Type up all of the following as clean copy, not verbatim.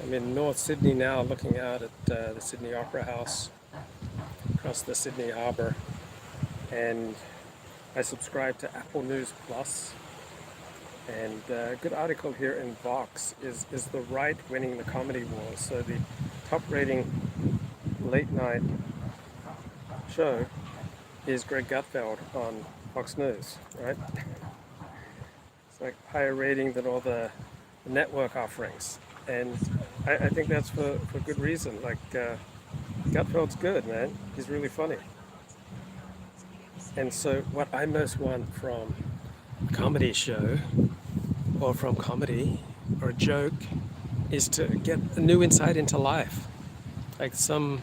I'm in North Sydney now, looking out at the Sydney Opera House across the Sydney Harbour, and I subscribe to Apple News Plus. And a good article here in Vox is the right winning the comedy wars. So the top rating late night show is Greg Gutfeld on Fox News, right? It's like higher rating than all the network offerings. And I think that's for good reason. Like, Gutfeld's good, man. He's really funny. And so what I most want from a comedy show or from comedy or a joke is to get a new insight into life. Like some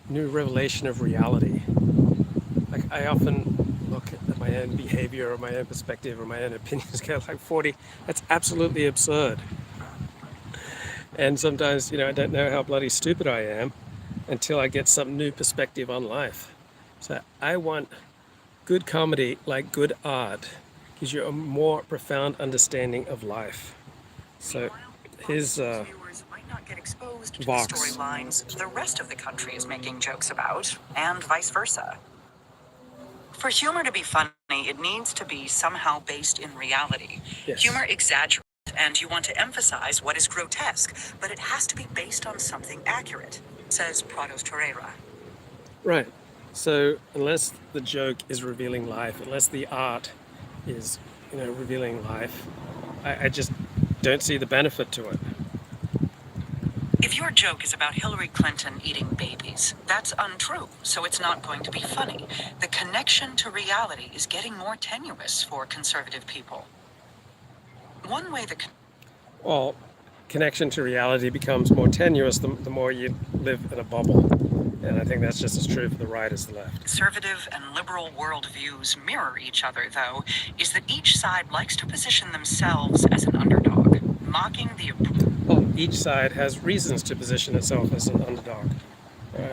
new revelation of reality. Like I often look at my own behavior or my own perspective or my own opinions go like 40, that's absolutely absurd. And sometimes, I don't know how bloody stupid I am until I get some new perspective on life. So I want good comedy, like good art, gives you a more profound understanding of life. So here's might not get exposed to Vox. storylines the rest of the country is making jokes about, and vice versa. For humor to be funny, it needs to be somehow based in reality. Yes. Humor exaggerates, and you want to emphasize what is grotesque, but it has to be based on something accurate, says Prados Torreira. Right. So unless the joke is revealing life, unless the art is, revealing life, I just don't see the benefit to it. If your joke is about Hillary Clinton eating babies, that's untrue, so it's not going to be funny. The connection to reality is getting more tenuous for conservative people. One way Well, connection to reality becomes more tenuous the more you live in a bubble. And I think that's just as true for the right as the left. Conservative and liberal worldviews mirror each other, though, is that each side likes to position themselves as an underdog, mocking the... Well, each side has reasons to position itself as an underdog.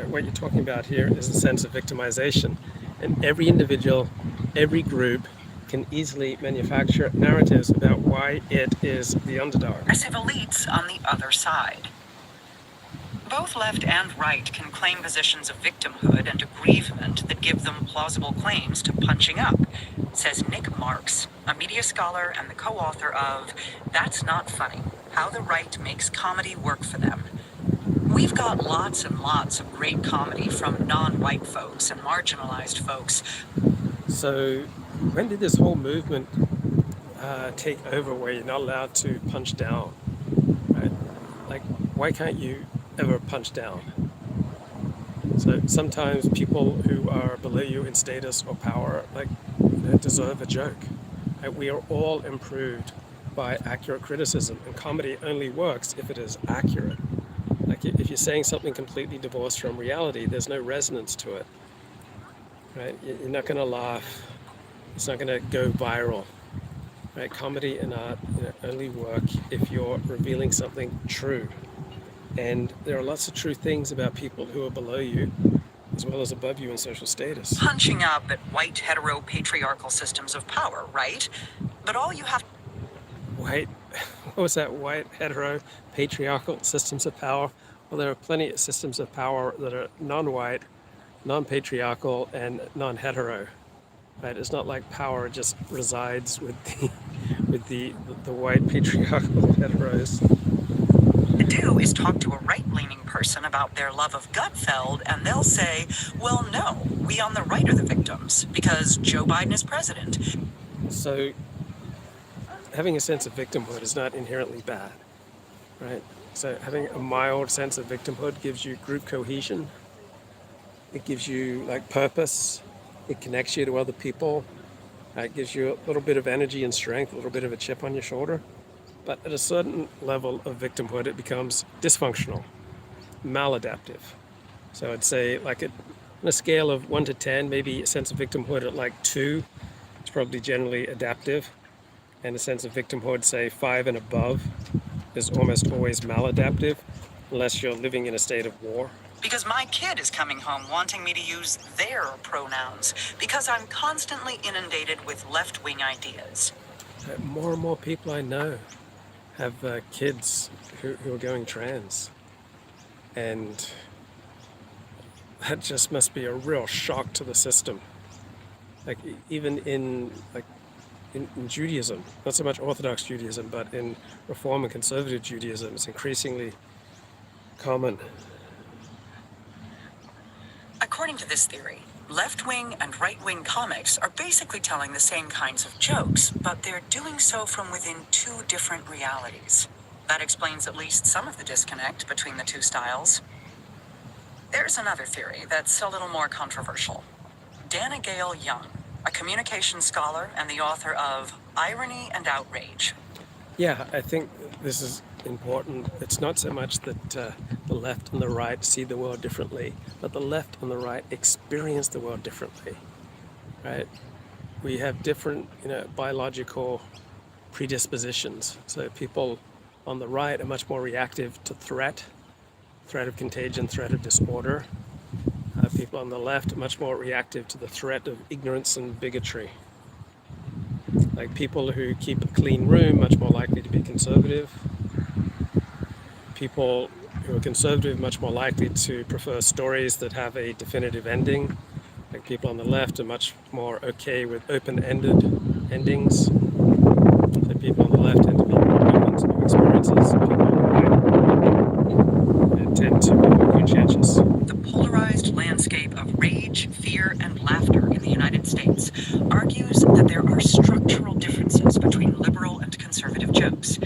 What you're talking about here is a sense of victimization. And every individual, every group can easily manufacture narratives about why it is the underdog. Aggressive elites on the other side. Both left and right can claim positions of victimhood and aggrievement that give them plausible claims to punching up, says Nick Marks, a media scholar and the co-author of That's Not Funny, How the Right Makes Comedy Work for Them. We've got lots and lots of great comedy from non-white folks and marginalized folks. So when did this whole movement take over where you're not allowed to punch down? Right? Like, why can't you ever punch down? So sometimes people who are below you in status or power, deserve a joke. Right? We are all improved by accurate criticism, and comedy only works if it is accurate. Like if you're saying something completely divorced from reality, there's no resonance to it. Right? You're not going to laugh. It's not going to go viral. Right? Comedy and art only work if you're revealing something true. And there are lots of true things about people who are below you as well as above you in social status. Punching up at white hetero-patriarchal systems of power, right? But all you have... What was that? White hetero patriarchal systems of power? Well, there are plenty of systems of power that are non-white, non-patriarchal, and non-hetero. Right? It's not like power just resides with the white patriarchal heteros. To do is talk to a right-leaning person about their love of Gutfeld, and they'll say, well, no, we on the right are the victims because Joe Biden is president. So having a sense of victimhood is not inherently bad, right? So having a mild sense of victimhood gives you group cohesion. It gives you purpose. It connects you to other people. It gives you a little bit of energy and strength, a little bit of a chip on your shoulder. But at a certain level of victimhood, it becomes dysfunctional, maladaptive. So I'd say on a scale of 1 to 10, maybe a sense of victimhood at 2, it's probably generally adaptive. And a sense of victimhood, say 5 and above, is almost always maladaptive, unless you're living in a state of war. Because my kid is coming home wanting me to use their pronouns, because I'm constantly inundated with left-wing ideas. More and more people I know have kids who are going trans, and that just must be a real shock to the system. Like even in Judaism, not so much Orthodox Judaism, but in Reform and Conservative Judaism, it's increasingly common. According to this theory, left-wing and right-wing comics are basically telling the same kinds of jokes, but they're doing so from within two different realities. That explains at least some of the disconnect between the two styles. There's another theory that's a little more controversial. Dana Gale Young, a communications scholar and the author of Irony and Outrage. Yeah, I think this is important. It's not so much that the left and the right see the world differently, but the left and the right experience the world differently, right? We have different, biological predispositions. So people on the right are much more reactive to threat of contagion, threat of disorder. People on the left are much more reactive to the threat of ignorance and bigotry. Like people who keep a clean room, much more likely to be conservative. People who are conservative, much more likely to prefer stories that have a definitive ending. Like people on the left are much more okay with open-ended endings. So people on the left tend to be more open to new experiences. People on the right tend to be more conscientious. The polarized landscape of rage, fear, and laughter in the United States argues that there are structural differences between liberal and conservative jokes.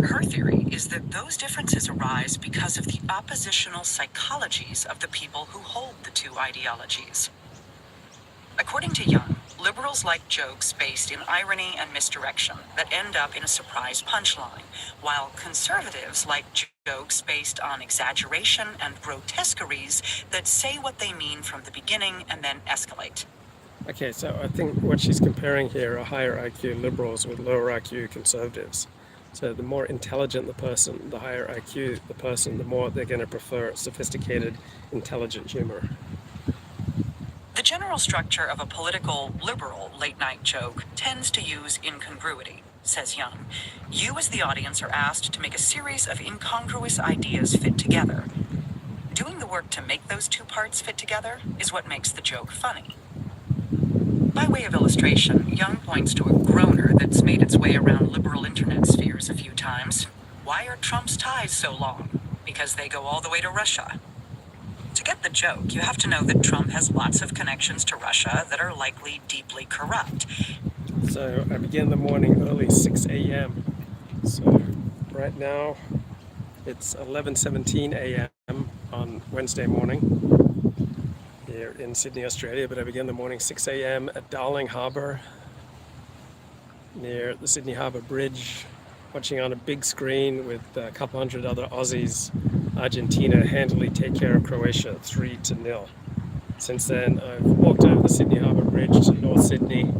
Her theory is that those differences arise because of the oppositional psychologies of the people who hold the two ideologies. According to Young, liberals like jokes based in irony and misdirection that end up in a surprise punchline, while conservatives like jokes based on exaggeration and grotesqueries that say what they mean from the beginning and then escalate. Okay, so I think what she's comparing here are higher IQ liberals with lower IQ conservatives. So the more intelligent the person, the higher IQ the person, the more they're going to prefer sophisticated, intelligent humor. The general structure of a political liberal late-night joke tends to use incongruity, says Young. You as the audience are asked to make a series of incongruous ideas fit together. Doing the work to make those two parts fit together is what makes the joke funny. By way of illustration, Young points to a groaner that's made its way around liberal internet spheres a few times. Why are Trump's ties so long? Because they go all the way to Russia. To get the joke, you have to know that Trump has lots of connections to Russia that are likely deeply corrupt. So I began the morning early, 6 a.m. So right now it's 11:17 a.m. on Wednesday morning here in Sydney, Australia, but I began the morning 6 a.m. at Darling Harbour near the Sydney Harbour Bridge, watching on a big screen with a couple hundred other Aussies, Argentina handily take care of Croatia 3-0. Since then, I've walked over the Sydney Harbour Bridge to North Sydney,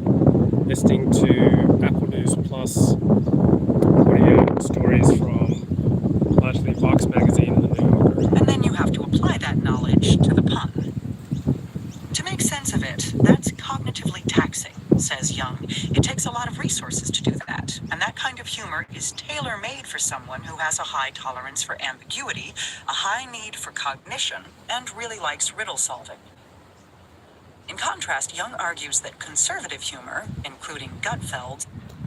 listening to Apple News Plus, audio stories from largely Vox magazine and the New Yorker. And then you have to apply that knowledge to the pun. To make sense of it, that's cognitively taxing, says Young. It takes a lot of resources to do that, and that kind of humor is tailor-made for someone who has a high tolerance for ambiguity, a high need for cognition, and really likes riddle solving. In contrast, Young argues that conservative humor, including Gutfeld,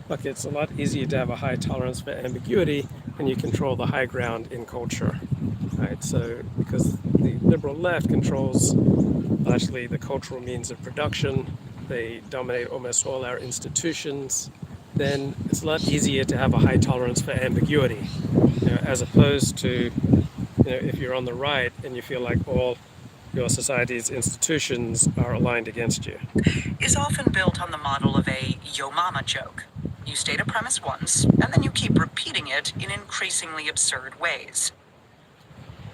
Look, it's a lot easier to have a high tolerance for ambiguity when you control the high ground in culture, right? So because the liberal left controls largely the cultural means of production, they dominate almost all our institutions, then it's a lot easier to have a high tolerance for ambiguity, as opposed to, if you're on the right and you feel like all your society's institutions are aligned against you. is often built on the model of a yo mama joke. You state a premise once, and then you keep repeating it in increasingly absurd ways.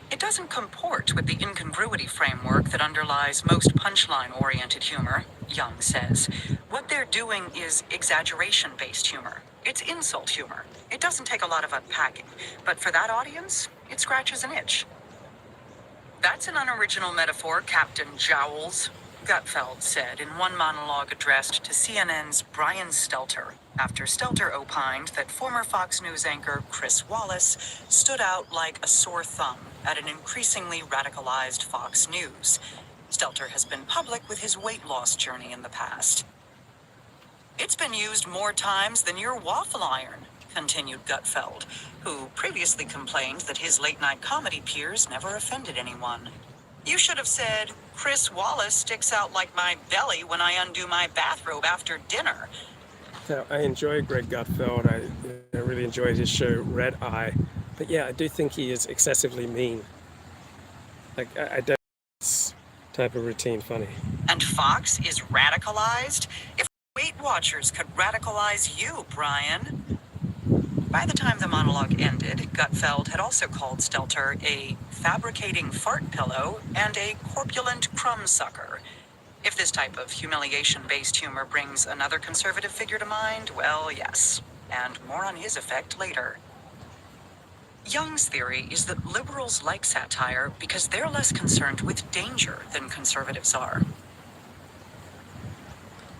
It doesn't comport with the incongruity framework that underlies most punchline-oriented humor, Young says. What they're doing is exaggeration-based humor. It's insult humor. It doesn't take a lot of unpacking, but for that audience, it scratches an itch. That's an unoriginal metaphor, Captain Jowls, Gutfeld said in one monologue addressed to CNN's Brian Stelter. after Stelter opined that former Fox News anchor Chris Wallace stood out like a sore thumb at an increasingly radicalized Fox News. Stelter has been public with his weight loss journey in the past. "It's been used more times than your waffle iron," continued Gutfeld, who previously complained that his late-night comedy peers never offended anyone. "You should have said, 'Chris Wallace sticks out like my belly when I undo my bathrobe after dinner.'" So I enjoy Greg Gutfeld. I really enjoyed his show Red Eye. But yeah, I do think he is excessively mean. Like, I don't find this type of routine funny. And Fox is radicalized? If Weight Watchers could radicalize you, Brian. By the time the monologue ended, Gutfeld had also called Stelter a fabricating fart pillow and a corpulent crumb sucker. If this type of humiliation-based humor brings another conservative figure to mind, well, yes. And more on his effect later. Young's theory is that liberals like satire because they're less concerned with danger than conservatives are.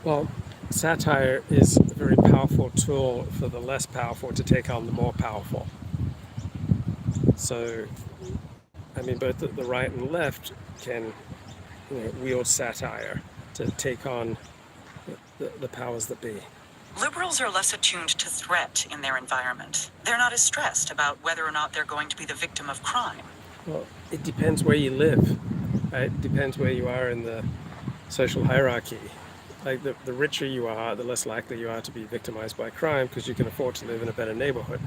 Well, satire is a very powerful tool for the less powerful to take on the more powerful. So, I mean, both the right and left can wield satire to take on the powers that be. Liberals are less attuned to threat in their environment. They're not as stressed about whether or not they're going to be the victim of crime. Well, it depends where you live, right? It depends where you are in the social hierarchy. Like, the richer you are, the less likely you are to be victimized by crime because you can afford to live in a better neighborhood.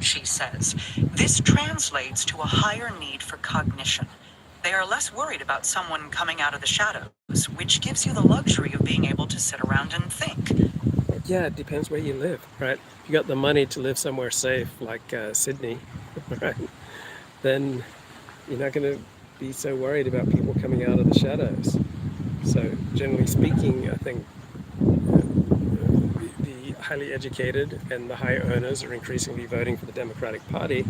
She says, this translates to a higher need for cognition. They are less worried about someone coming out of the shadows, which gives you the luxury of being able to sit around and think. Yeah, it depends where you live, right? If you got the money to live somewhere safe, like Sydney, right, then you're not going to be so worried about people coming out of the shadows. So, generally speaking, I think the highly educated and the high earners are increasingly voting for the Democratic Party,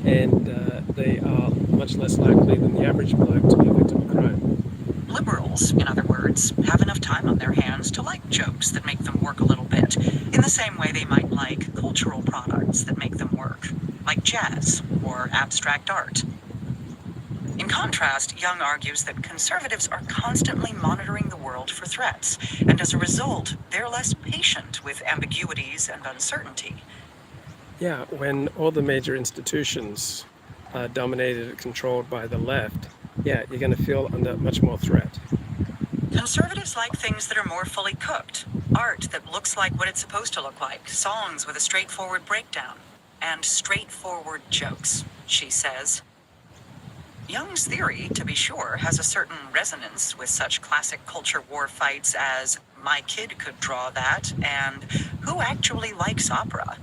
and they are much less likely than the average bloke to be a victim of crime. Liberals, in other words, have enough time on their hands to like jokes that make them work a little bit, in the same way they might like cultural products that make them work, like jazz or abstract art. In contrast, Young argues that conservatives are constantly monitoring the world for threats, and as a result, they're less patient with ambiguities and uncertainty. Yeah, when all the major institutions are dominated and controlled by the left, yeah, you're going to feel under much more threat. Conservatives like things that are more fully cooked, art that looks like what it's supposed to look like, songs with a straightforward breakdown, and straightforward jokes, she says. Young's theory, to be sure, has a certain resonance with such classic culture war fights as "My kid could draw that" and "Who actually likes opera?"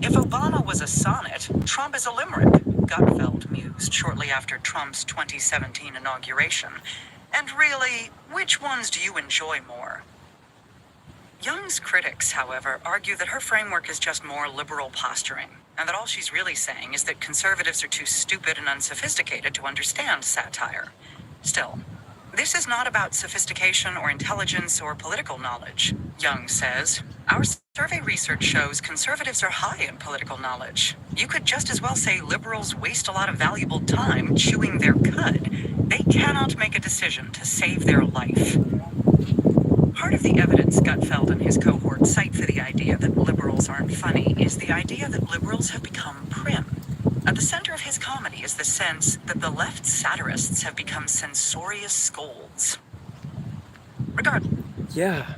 If Obama was a sonnet, Trump is a limerick, Gutfeld mused shortly after Trump's 2017 inauguration. And really, which ones do you enjoy more? Young's critics, however, argue that her framework is just more liberal posturing, and that all she's really saying is that conservatives are too stupid and unsophisticated to understand satire. Still, this is not about sophistication or intelligence or political knowledge, Young says. Our survey research shows conservatives are high in political knowledge. You could just as well say liberals waste a lot of valuable time chewing their cud. They cannot make a decision to save their life. Part of the evidence Gutfeld and his cohort cite for the idea that liberals aren't funny is the idea that liberals have become prim. At the center of his comedy is the sense that the left satirists have become censorious scolds. Regardless. Yeah,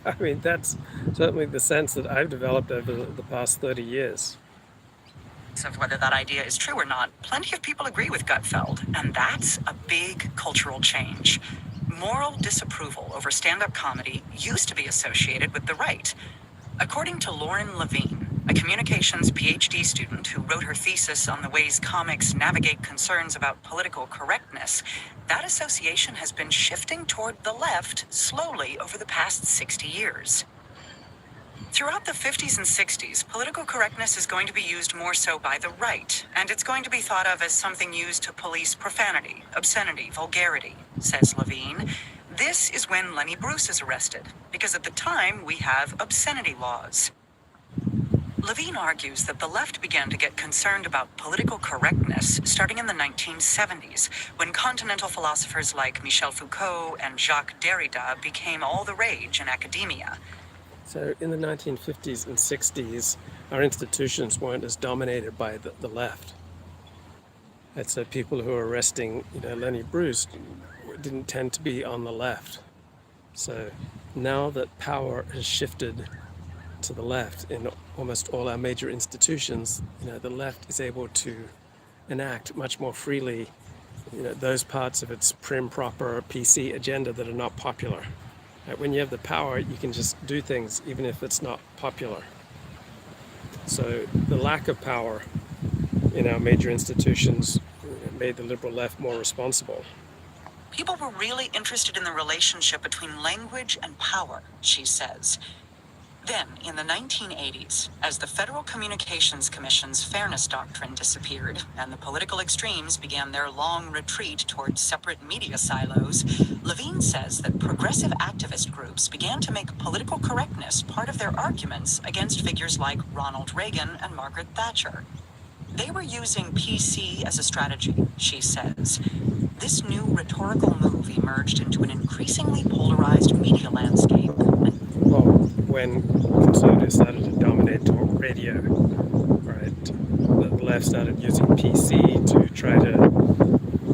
I mean, that's certainly the sense that I've developed over the past 30 years. Of whether that idea is true or not, plenty of people agree with Gutfeld, and that's a big cultural change. Moral disapproval over stand-up comedy used to be associated with the right. According to Lauren Levine, a communications PhD student who wrote her thesis on the ways comics navigate concerns about political correctness, that association has been shifting toward the left slowly over the past 60 years. Throughout the 50s and 60s, political correctness is going to be used more so by the right, and it's going to be thought of as something used to police profanity, obscenity, vulgarity, says Levine. This is when Lenny Bruce is arrested, because at the time we have obscenity laws. Levine argues that the left began to get concerned about political correctness starting in the 1970s, when continental philosophers like Michel Foucault and Jacques Derrida became all the rage in academia. So in the 1950s and 60s, our institutions weren't as dominated by the left. And so people who were arresting, Lenny Bruce didn't tend to be on the left. So now that power has shifted to the left in almost all our major institutions, the left is able to enact much more freely, those parts of its prim, proper PC agenda that are not popular. Right? When you have the power, you can just do things even if it's not popular. So the lack of power in our major institutions made the liberal left more responsible. People were really interested in the relationship between language and power, she says. Then, in the 1980s, as the Federal Communications Commission's fairness doctrine disappeared and the political extremes began their long retreat towards separate media silos, Levine says that progressive activist groups began to make political correctness part of their arguments against figures like Ronald Reagan and Margaret Thatcher. They were using PC as a strategy, she says. This new rhetorical move emerged into an increasingly polarized media landscape. Well, when conservatives started to dominate talk radio, right, the left started using PC to try to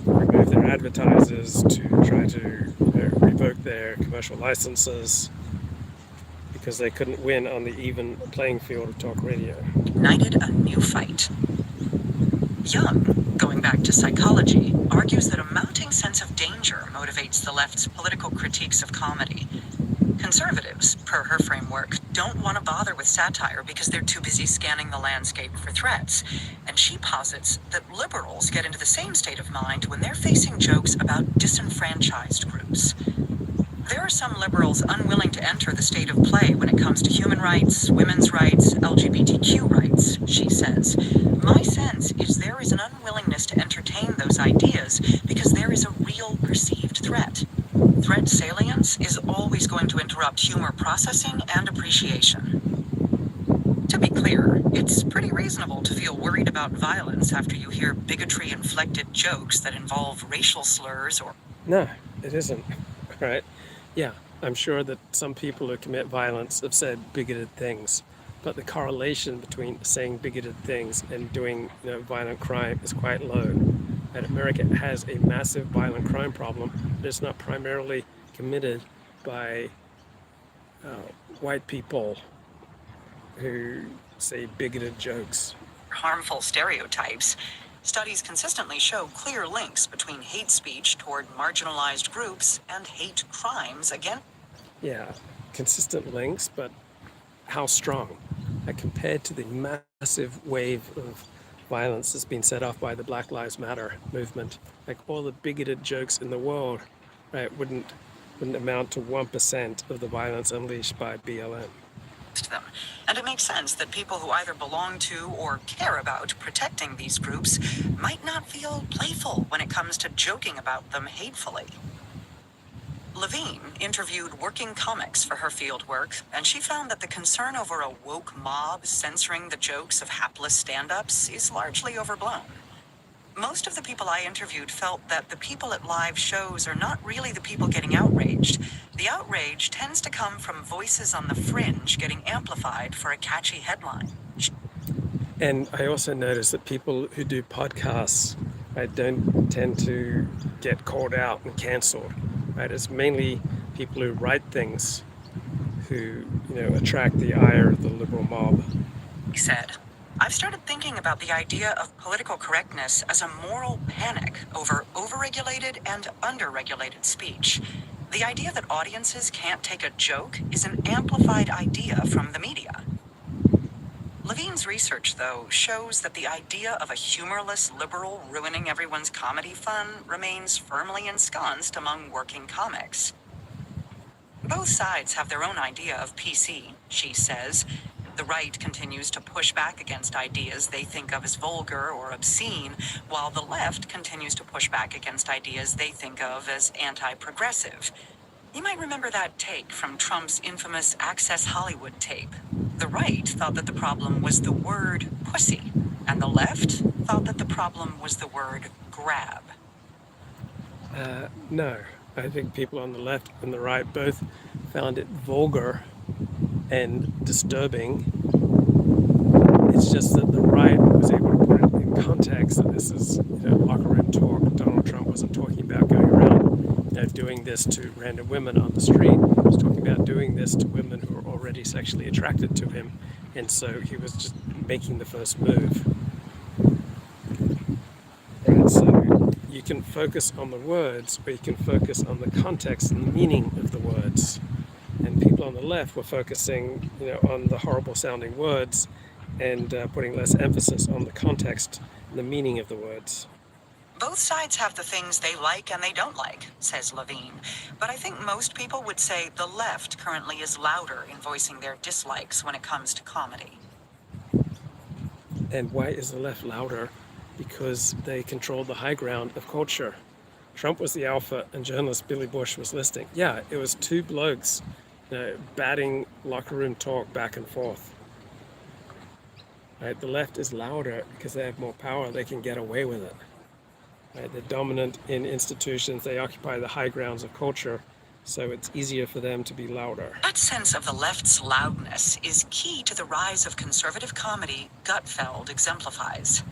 remove their advertisers, to try to revoke their commercial licenses, because they couldn't win on the even playing field of talk radio. Ignited a new fight. Young, going back to psychology, argues that a mounting sense of danger motivates the left's political critiques of comedy. Conservatives, per her framework, don't want to bother with satire because they're too busy scanning the landscape for threats. And she posits that liberals get into the same state of mind when they're facing jokes about disenfranchised groups. There are some liberals unwilling to enter the state of play when it comes to human rights, women's rights, LGBTQ rights, she says. My sense is there is an unwillingness to entertain those ideas because there is a real perceived threat. Threat salience is always going to interrupt humor processing and appreciation. To be clear, it's pretty reasonable to feel worried about violence after you hear bigotry-inflected jokes that involve racial slurs or... No, it isn't, right? Yeah, I'm sure that some people who commit violence have said bigoted things, but the correlation between saying bigoted things and doing violent crime is quite low. And America has a massive violent crime problem, but it's not primarily committed by white people who say bigoted jokes. Harmful stereotypes. Studies consistently show clear links between hate speech toward marginalized groups and hate crimes against... Yeah, consistent links, but how strong? Compared to the massive wave of violence that's been set off by the Black Lives Matter movement, like all the bigoted jokes in the world, right, wouldn't amount to 1% of the violence unleashed by BLM. Them. And it makes sense that people who either belong to or care about protecting these groups might not feel playful when it comes to joking about them hatefully. Levine interviewed working comics for her fieldwork, and she found that the concern over a woke mob censoring the jokes of hapless stand-ups is largely overblown. Most of the people I interviewed felt that the people at live shows are not really the people getting outraged. The outrage tends to come from voices on the fringe getting amplified for a catchy headline. And I also noticed that people who do podcasts, right, don't tend to get called out and canceled. Right? It's mainly people who write things who, attract the ire of the liberal mob. He said, I've started thinking about the idea of political correctness as a moral panic over overregulated and underregulated speech. The idea that audiences can't take a joke is an amplified idea from the media. Levine's research, though, shows that the idea of a humorless liberal ruining everyone's comedy fun remains firmly ensconced among working comics. Both sides have their own idea of PC, she says. The right continues to push back against ideas they think of as vulgar or obscene, while the left continues to push back against ideas they think of as anti-progressive. You might remember that take from Trump's infamous Access Hollywood tape. The right thought that the problem was the word pussy, and the left thought that the problem was the word grab. No, I think people on the left and the right both found it vulgar and disturbing. It's just that the right was able to put it in context that this is, locker room talk. Donald Trump wasn't talking about going around, doing this to random women on the street. He was talking about doing this to women who are already sexually attracted to him, and so he was just making the first move. Right, so you can focus on the words, or you can focus on the context and the meaning of the words. And people on the left were focusing, on the horrible sounding words and putting less emphasis on the context and the meaning of the words. Both sides have the things they like and they don't like, says Levine. But I think most people would say the left currently is louder in voicing their dislikes when it comes to comedy. And why is the left louder? Because they controlled the high ground of culture. Trump was the alpha and journalist Billy Bush was listening. Yeah, it was two blokes batting locker room talk back and forth. Right? The left is louder because they have more power. They can get away with it. Right? They're dominant in institutions. They occupy the high grounds of culture. So it's easier for them to be louder. That sense of the left's loudness is key to the rise of conservative comedy Gutfeld exemplifies.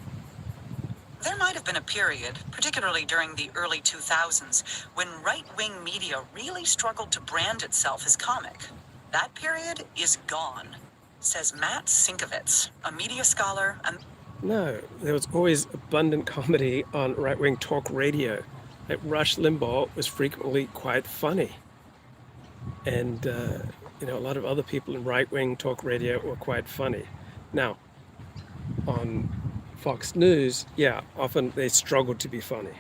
There might have been a period, particularly during the early 2000s, when right-wing media really struggled to brand itself as comic. That period is gone, says Matt Sinkovitz, a media scholar and... No, there was always abundant comedy on right-wing talk radio. Like Rush Limbaugh was frequently quite funny. And, a lot of other people in right-wing talk radio were quite funny. Now, on Fox News, often they struggled to be funny.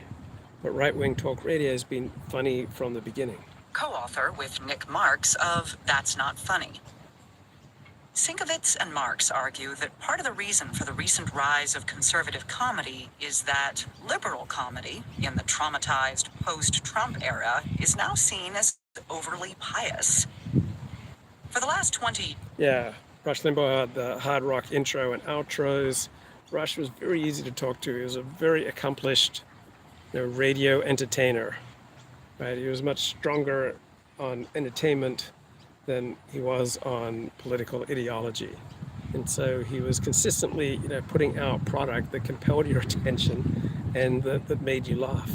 But right-wing talk radio has been funny from the beginning. Co-author with Nick Marks of That's Not Funny. Sinkovitz and Marks argue that part of the reason for the recent rise of conservative comedy is that liberal comedy, in the traumatized post-Trump era, is now seen as overly pious. For the last 20... Yeah, Rush Limbaugh had the hard rock intro and outros. Rush was very easy to talk to. He was a very accomplished radio entertainer. Right? He was much stronger on entertainment than he was on political ideology. And so he was consistently putting out product that compelled your attention and that made you laugh.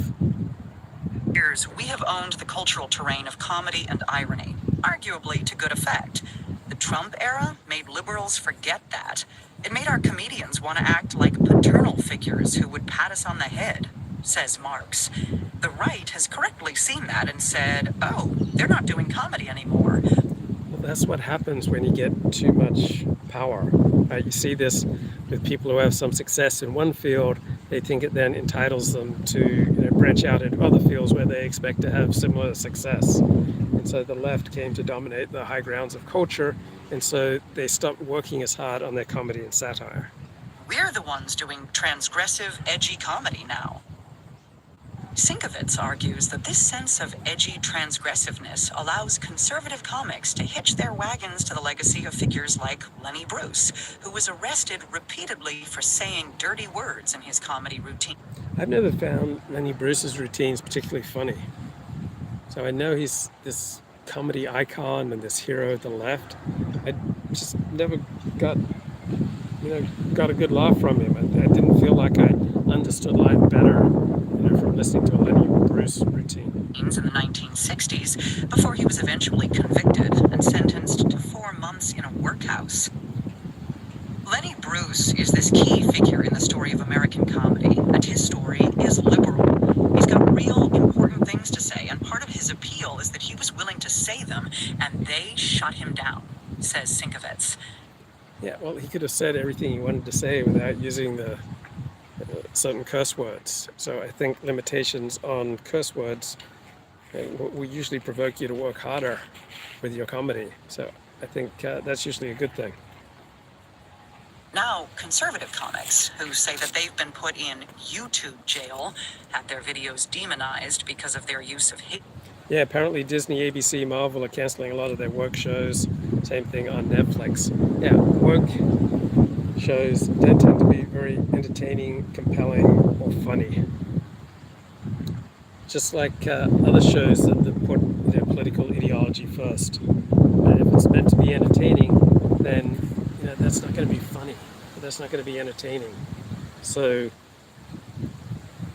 Years, we have owned the cultural terrain of comedy and irony, arguably to good effect. The Trump era made liberals forget that. It made our comedians want to act like paternal figures who would pat us on the head, says Marx. The right has correctly seen that and said, oh, they're not doing comedy anymore. Well, that's what happens when you get too much power. You see this with people who have some success in one field. They think it then entitles them to branch out into other fields where they expect to have similar success. And so the left came to dominate the high grounds of culture, and so they stopped working as hard on their comedy and satire. We're the ones doing transgressive, edgy comedy now. Sinkovitz argues that this sense of edgy transgressiveness allows conservative comics to hitch their wagons to the legacy of figures like Lenny Bruce, who was arrested repeatedly for saying dirty words in his comedy routine. I've never found Lenny Bruce's routines particularly funny. So I know he's this comedy icon and this hero of the left. I just never got a good laugh from him. I didn't feel like I understood life better from listening to a Lenny Bruce routine. In the 1960s, before he was eventually convicted and sentenced to 4 months in a workhouse. Lenny Bruce is this key figure in the story of American comedy, and his story is liberal. He's got real important things to say, and part of his appeal is that he was willing to say them, and they shut him down, says Sinkovitz. Yeah, well, he could have said everything he wanted to say without using the certain curse words. So I think limitations on curse words will usually provoke you to work harder with your comedy. So I think that's usually a good thing. Now, conservative comics who say that they've been put in YouTube jail, had their videos demonized because of their use of hate. Yeah, apparently Disney, ABC, Marvel are canceling a lot of their work shows. Same thing on Netflix. Yeah, work shows don't tend to be very entertaining, compelling, or funny. Just like other shows that put political ideology first. And if it's meant to be entertaining, then that's not going to be funny. That's not going to be entertaining. So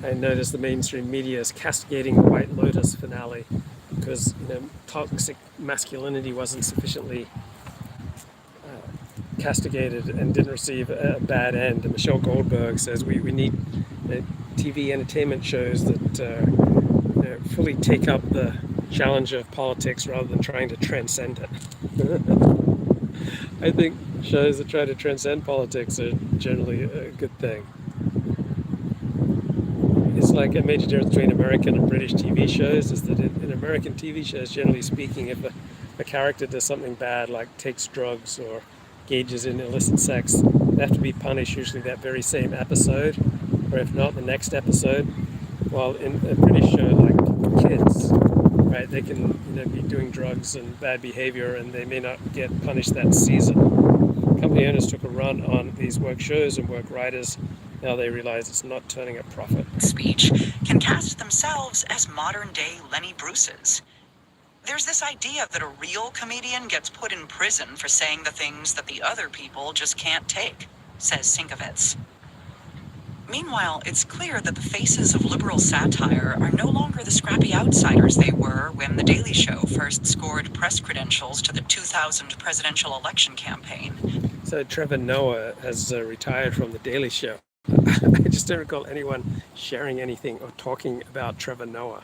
I noticed the mainstream media is castigating the White Lotus finale because toxic masculinity wasn't sufficiently castigated and didn't receive a bad end. And Michelle Goldberg says we need TV entertainment shows that fully take up the challenge of politics rather than trying to transcend it. I think shows that try to transcend politics are generally a good thing. It's like a major difference between American and British TV shows is that in American TV shows, generally speaking, if a character does something bad, like takes drugs or engages in illicit sex, they have to be punished usually that very same episode, or if not, the next episode. While in a British show, like kids, right, they can be doing drugs and bad behavior, and they may not get punished that season. Company owners took a run on these work shows and work writers. Now they realize it's not turning a profit. Speech can cast themselves as modern-day Lenny Bruce's. There's this idea that a real comedian gets put in prison for saying the things that the other people just can't take, says Sinkovitz. Meanwhile, it's clear that the faces of liberal satire are no longer the scrappy outsiders they were when The Daily Show first scored press credentials to the 2000 presidential election campaign. So Trevor Noah has retired from The Daily Show. I just don't recall anyone sharing anything or talking about Trevor Noah.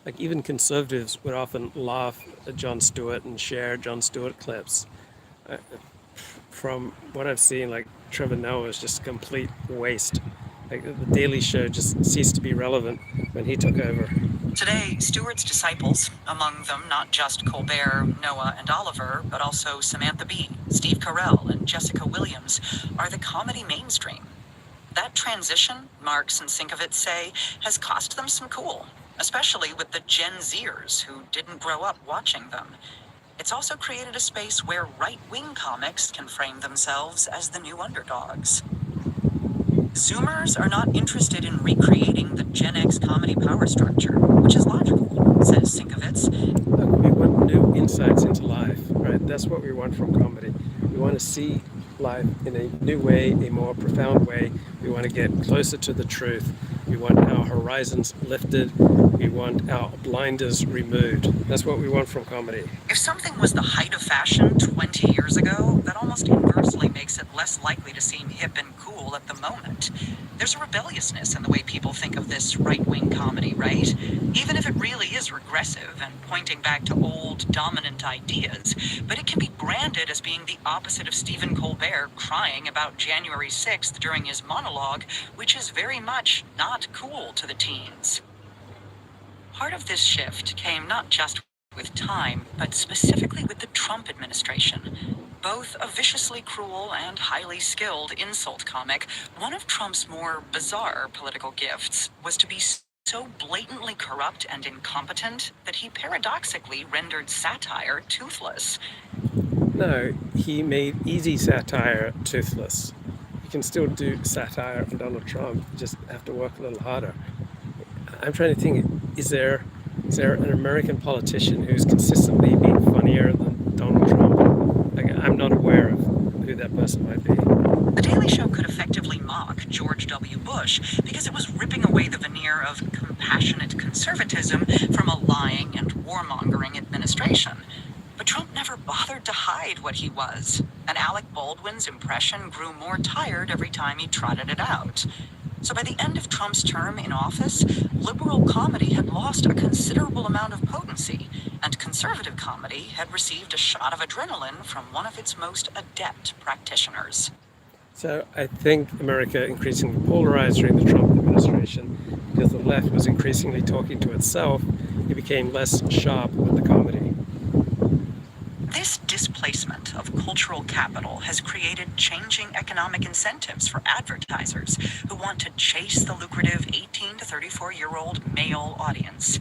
Like even conservatives would often laugh at Jon Stewart and share Jon Stewart clips. From what I've seen, like Trevor Noah is just a complete waste. Like the Daily Show just ceased to be relevant when he took over. Today, Stewart's disciples, among them not just Colbert, Noah, and Oliver, but also Samantha Bee, Steve Carell, and Jessica Williams, are the comedy mainstream. That transition, Marx and Sinkovitz say, has cost them some cool, especially with the Gen Zers who didn't grow up watching them. It's also created a space where right-wing comics can frame themselves as the new underdogs. Zoomers are not interested in recreating the Gen X comedy power structure, which is logical, says Sinkovitz. Look, we want new insights into life, right? That's what we want from comedy. We want to see life in a new way, a more profound way. We want to get closer to the truth. We want our horizons lifted. We want our blinders removed. That's what we want from comedy. If something was the height of fashion 20 years ago, that almost inversely makes it less likely to seem hip and cool at the moment. There's a rebelliousness in the way people think of this right-wing comedy, right? Even if it really is regressive and pointing back to old, dominant ideas, but it can be branded as being the opposite of Stephen Colbert crying about January 6th during his monologue, which is very much not cool to the teens. Part of this shift came not just with time, but specifically with the Trump administration. Both a viciously cruel and highly skilled insult comic, one of Trump's more bizarre political gifts was to be so blatantly corrupt and incompetent that he paradoxically rendered satire toothless. No, he made easy satire toothless. You can still do satire on Donald Trump, you just have to work a little harder. I'm trying to think, is there an American politician who's consistently been funnier than Donald Trump? Like, I'm not aware of who that person might be. The Daily Show could effectively mock George W. Bush because it was ripping away the veneer of compassionate conservatism from a lying and warmongering administration. But Trump never bothered to hide what he was, and Alec Baldwin's impression grew more tired every time he trotted it out. So by the end of Trump's term in office, liberal comedy had lost a considerable amount of potency, and conservative comedy had received a shot of adrenaline from one of its most adept practitioners. So I think America increasingly polarized during the Trump administration because the left was increasingly talking to itself. It became less sharp with the comedy. This displacement of cultural capital has created changing economic incentives for advertisers who want to chase the lucrative 18 to 34-year-old male audience.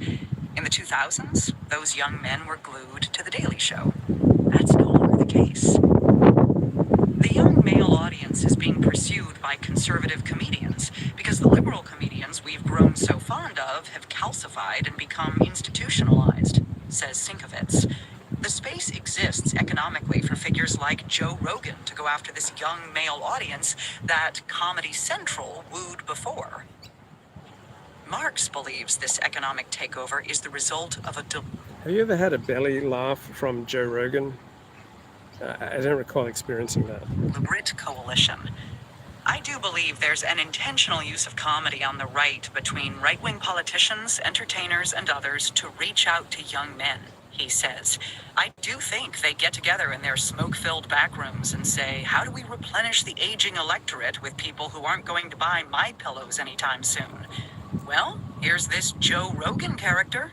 In the 2000s, those young men were glued to The Daily Show. That's no longer the case. The young male audience is being pursued by conservative comedians because the liberal comedians we've grown so fond of have calcified and become institutionalized, says Sinkovitz. The space exists economically for figures like Joe Rogan to go after this young male audience that Comedy Central wooed before. Marx believes this economic takeover is the result of a Have you ever had a belly laugh from Joe Rogan? I don't recall experiencing that. deliberate coalition. I do believe there's an intentional use of comedy on the right between right-wing politicians, entertainers, and others to reach out to young men, he says. I do think they get together in their smoke-filled back rooms and say, how do we replenish the aging electorate with people who aren't going to buy my pillows anytime soon? Well, here's this Joe Rogan character.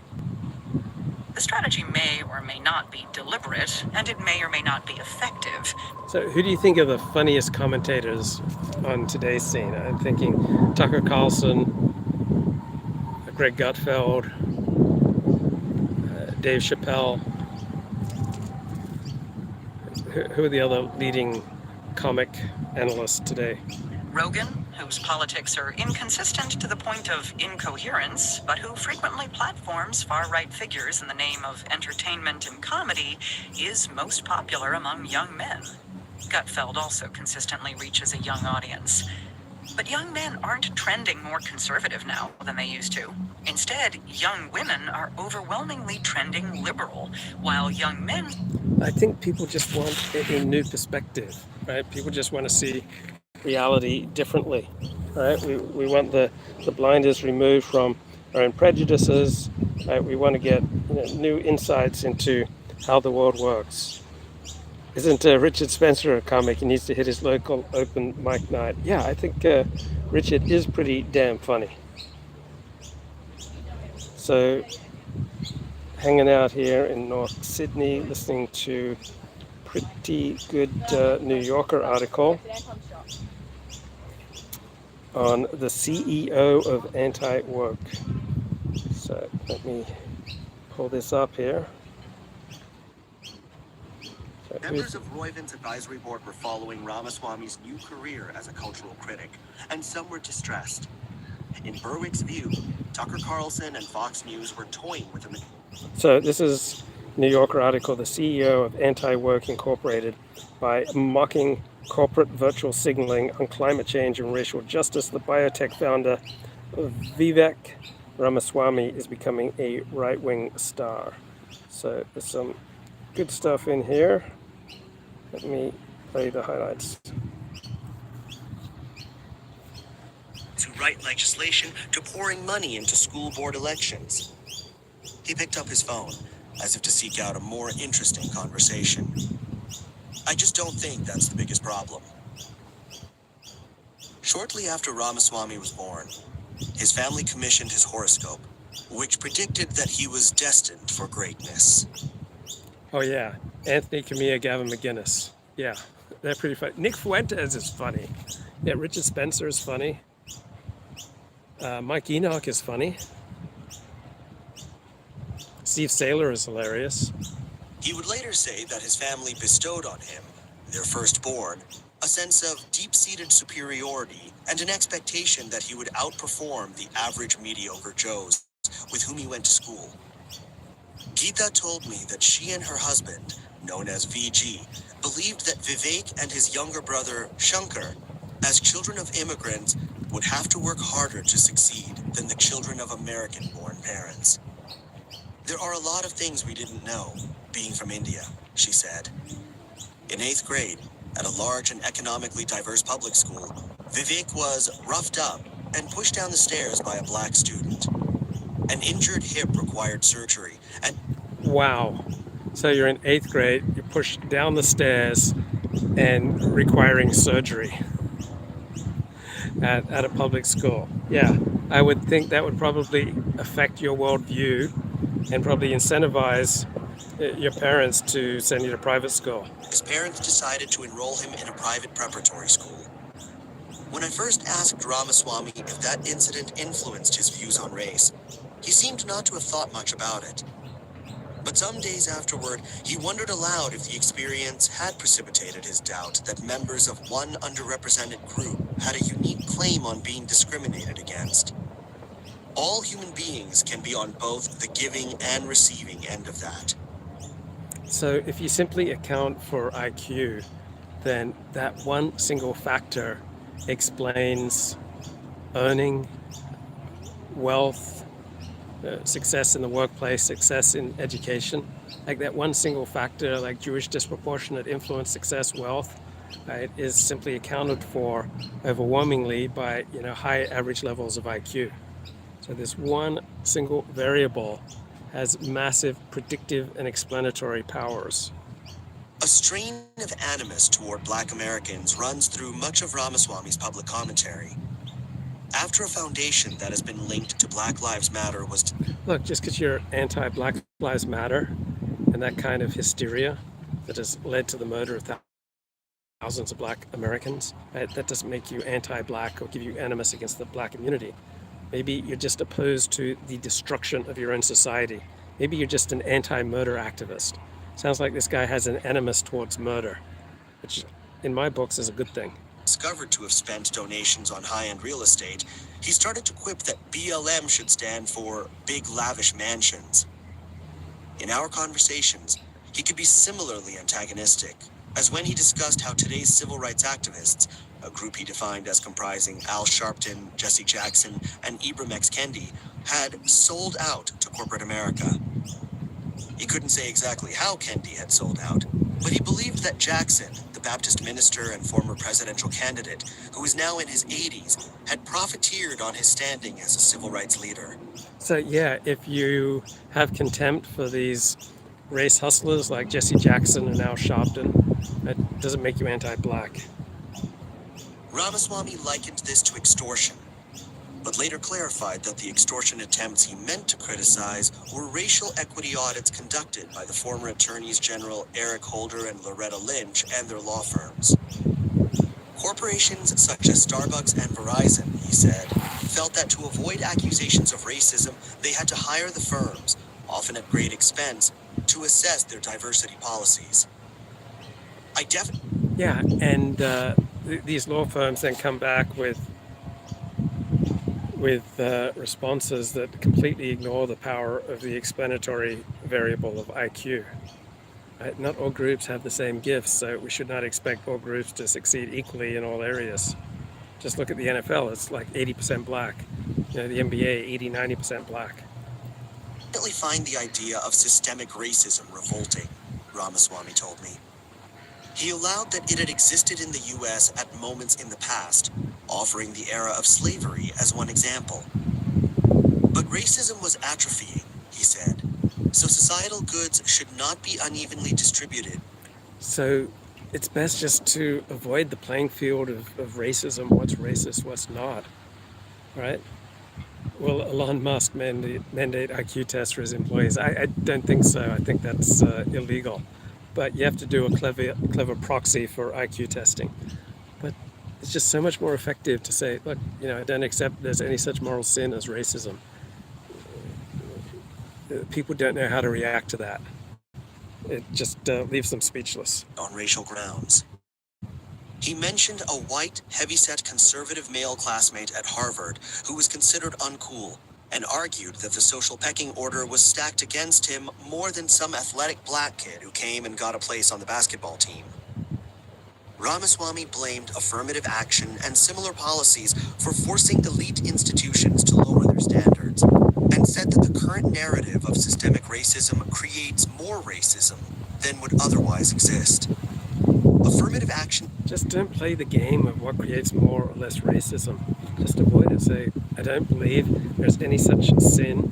The strategy may or may not be deliberate, and it may or may not be effective. So who do you think are the funniest commentators on today's scene? I'm thinking Tucker Carlson, Greg Gutfeld, Dave Chappelle. Who are the other leading comic analysts today? Rogan, whose politics are inconsistent to the point of incoherence, but who frequently platforms far-right figures in the name of entertainment and comedy, is most popular among young men. Gutfeld also consistently reaches a young audience. But young men aren't trending more conservative now than they used to. Instead, young women are overwhelmingly trending liberal, while young men... I think people just want a new perspective, right? People just want to see reality differently, right? We want the blinders removed from our own prejudices, right? We want to get new insights into how the world works. Isn't Richard Spencer a comic? He needs to hit his local open mic night. Yeah, I think Richard is pretty damn funny. So, hanging out here in North Sydney, listening to pretty good New Yorker article on the CEO of anti-work. So let me pull this up here. Members of Roivan's advisory board were following Ramaswamy's new career as a cultural critic, and some were distressed. In Berwick's view, Tucker Carlson and Fox News were toying with him. So this is New Yorker article, the CEO of Anti-Work Incorporated, by mocking corporate virtual signaling on climate change and racial justice, the biotech founder Vivek Ramaswamy is becoming a right-wing star. So there's some good stuff in here. Let me play the highlights. To write legislation to pouring money into school board elections. He picked up his phone, as if to seek out a more interesting conversation. I just don't think that's the biggest problem. Shortly after Ramaswamy was born, his family commissioned his horoscope, which predicted that he was destined for greatness. Oh yeah, Anthony Camilla, Gavin McGinnis. Yeah, they're pretty funny. Nick Fuentes is funny. Yeah, Richard Spencer is funny. Mike Enoch is funny. Steve Saylor is hilarious. He would later say that his family bestowed on him, their firstborn, a sense of deep-seated superiority and an expectation that he would outperform the average mediocre Joes with whom he went to school. Geeta told me that she and her husband, known as VG, believed that Vivek and his younger brother, Shankar, as children of immigrants, would have to work harder to succeed than the children of American-born parents. There are a lot of things we didn't know, being from India, she said. In 8th grade, at a large and economically diverse public school, Vivek was roughed up and pushed down the stairs by a black student. An injured hip required surgery, and... Wow. So you're in 8th grade, you're pushed down the stairs and requiring surgery at a public school. Yeah, I would think that would probably affect your worldview and probably incentivize your parents to send you to private school. His parents decided to enroll him in a private preparatory school. When I first asked Ramaswamy if that incident influenced his views on race, He seemed not to have thought much about it. But some days afterward, he wondered aloud if the experience had precipitated his doubt that members of one underrepresented group had a unique claim on being discriminated against. All human beings can be on both the giving and receiving end of that. So if you simply account for IQ, then that one single factor explains earning, wealth, success in the workplace, success in education. Like that one single factor, like Jewish disproportionate influence, success, wealth, right, is simply accounted for overwhelmingly by high average levels of IQ. So this one single variable has massive predictive and explanatory powers. A strain of animus toward Black Americans runs through much of Ramaswamy's public commentary. After a foundation that has been linked to Black Lives Matter was... Look, just because you're anti-Black Lives Matter and that kind of hysteria that has led to the murder of thousands of Black Americans, right, that doesn't make you anti-Black or give you animus against the Black community. Maybe you're just opposed to the destruction of your own society. Maybe you're just an anti-murder activist. Sounds like this guy has an animus towards murder, which in my books is a good thing. Discovered to have spent donations on high-end real estate, he started to quip that BLM should stand for Big Lavish Mansions. In our conversations, he could be similarly antagonistic, as when he discussed how today's civil rights activists, a group he defined as comprising Al Sharpton, Jesse Jackson, and Ibram X. Kendi, had sold out to corporate America. He couldn't say exactly how Kendi had sold out, but he believed that Jackson, the Baptist minister and former presidential candidate, who is now in his 80s, had profiteered on his standing as a civil rights leader. So yeah, if you have contempt for these race hustlers like Jesse Jackson and Al Sharpton, that doesn't make you anti-Black. Ramaswamy likened this to extortion, but later clarified that the extortion attempts he meant to criticize were racial equity audits conducted by the former attorneys general Eric Holder and Loretta Lynch and their law firms. Corporations such as Starbucks and Verizon, he said, felt that to avoid accusations of racism, they had to hire the firms, often at great expense, to assess their diversity policies. Yeah, and these law firms then come back with responses that completely ignore the power of the explanatory variable of IQ. Right? Not all groups have the same gifts, so we should not expect all groups to succeed equally in all areas. Just look at the NFL, it's like 80% Black. The NBA, 80-90% Black. I definitely find the idea of systemic racism revolting, Ramaswamy told me. He allowed that it had existed in the U.S. at moments in the past, offering the era of slavery as one example. But racism was atrophying, he said, so societal goods should not be unevenly distributed. So it's best just to avoid the playing field of racism, what's racist, what's not, right? Will Elon Musk mandate IQ tests for his employees? I don't think so. I think that's illegal. But you have to do a clever proxy for IQ testing. But it's just so much more effective to say, look, I don't accept there's any such moral sin as racism. People don't know how to react to that. It just leaves them speechless. On racial grounds. He mentioned a white, heavyset conservative male classmate at Harvard who was considered uncool and argued that the social pecking order was stacked against him more than some athletic Black kid who came and got a place on the basketball team. Ramaswamy blamed affirmative action and similar policies for forcing elite institutions to lower their standards, and said that the current narrative of systemic racism creates more racism than would otherwise exist. Affirmative action... Just don't play the game of what creates more or less racism. Just avoid it. Say, I don't believe there's any such sin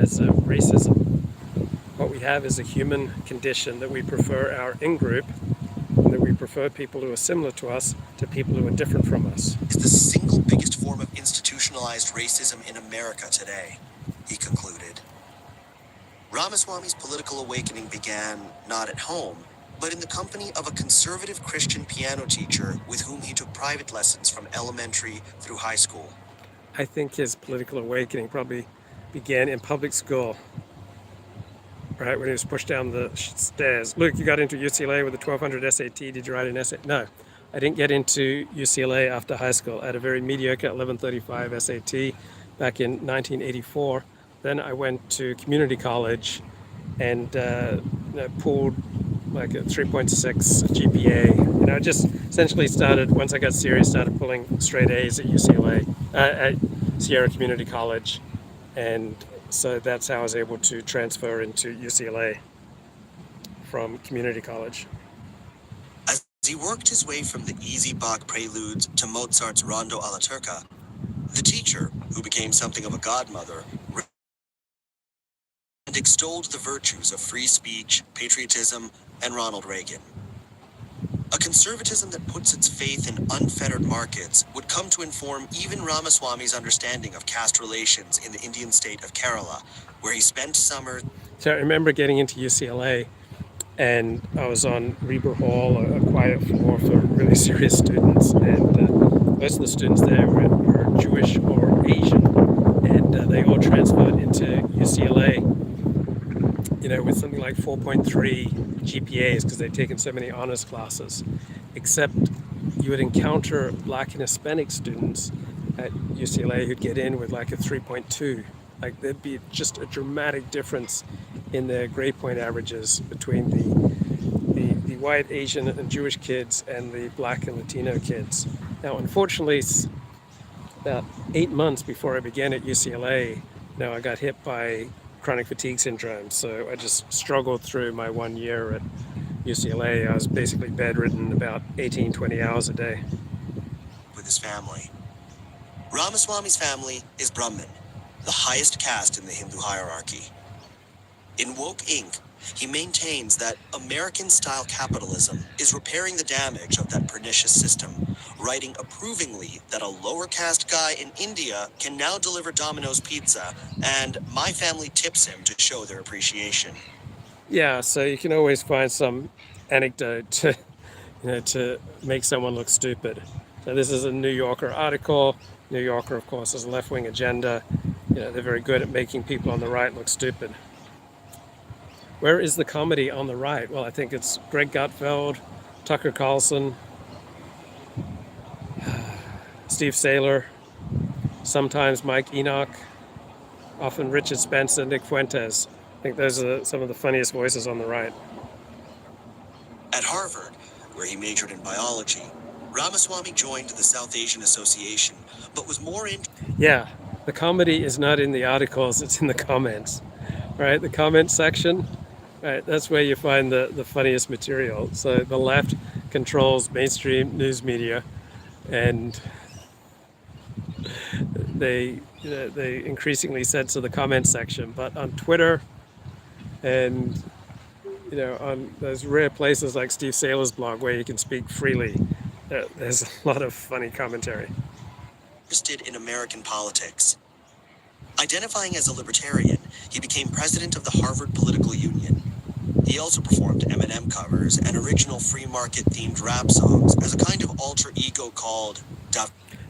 as racism. What we have is a human condition that we prefer our in-group, and that we prefer people who are similar to us to people who are different from us. Is the single biggest form of institutionalized racism in America today, he concluded. Ramaswamy's political awakening began not at home, but in the company of a conservative Christian piano teacher with whom he took private lessons from elementary through high school. I think his political awakening probably began in public school, right, when he was pushed down the stairs. Luke, you got into UCLA with a 1200 SAT. Did you write an essay? No, I didn't get into UCLA after high school. I had a very mediocre 1135 SAT back in 1984. Then I went to community college and pulled like a 3.6 GPA. Just essentially started, once I got serious, started pulling straight A's at UCLA, at Sierra Community College. And so that's how I was able to transfer into UCLA from community college. As he worked his way from the easy Bach preludes to Mozart's Rondo alla Turca, the teacher, who became something of a godmother, and extolled the virtues of free speech, patriotism, and Ronald Reagan. A conservatism that puts its faith in unfettered markets would come to inform even Ramaswamy's understanding of caste relations in the Indian state of Kerala, where he spent summers. So I remember getting into UCLA, and I was on Reber Hall, a quiet floor for really serious students, and most of the students there were Jewish or Asian, and they all transferred into UCLA, with something like 4.3 GPAs because they'd taken so many honors classes, except you would encounter Black and Hispanic students at UCLA who'd get in with like a 3.2. Like there'd be just a dramatic difference in their grade point averages between the white, Asian, and Jewish kids and the Black and Latino kids. Now, unfortunately, about 8 months before I began at UCLA, I got hit by chronic fatigue syndrome. So I just struggled through my 1 year at UCLA. I was basically bedridden about 18, 20 hours a day. With his family. Ramaswamy's family is Brahmin, the highest caste in the Hindu hierarchy. In Woke Inc., he maintains that American-style capitalism is repairing the damage of that pernicious system, writing approvingly that a lower caste guy in India can now deliver Domino's pizza, and my family tips him to show their appreciation. Yeah, so you can always find some anecdote to make someone look stupid. So this is a New Yorker article. New Yorker, of course, has a left-wing agenda. They're very good at making people on the right look stupid. Where is the comedy on the right? Well, I think it's Greg Gutfeld, Tucker Carlson, Steve Saylor, sometimes Mike Enoch, often Richard Spencer, Nick Fuentes. I think those are some of the funniest voices on the right. At Harvard, where he majored in biology, Ramaswamy joined the South Asian Association, but was more in... Yeah, the comedy is not in the articles, it's in the comments, right? The comment section, right? That's where you find the funniest material. So the left controls mainstream news media, and they increasingly censor the comment section. But on Twitter and on those rare places like Steve Saylor's blog where you can speak freely, there's a lot of funny commentary. Interested in American politics. Identifying as a libertarian, he became president of the Harvard Political Union. He also performed M&M covers and original free market-themed rap songs as a kind of alter ego called...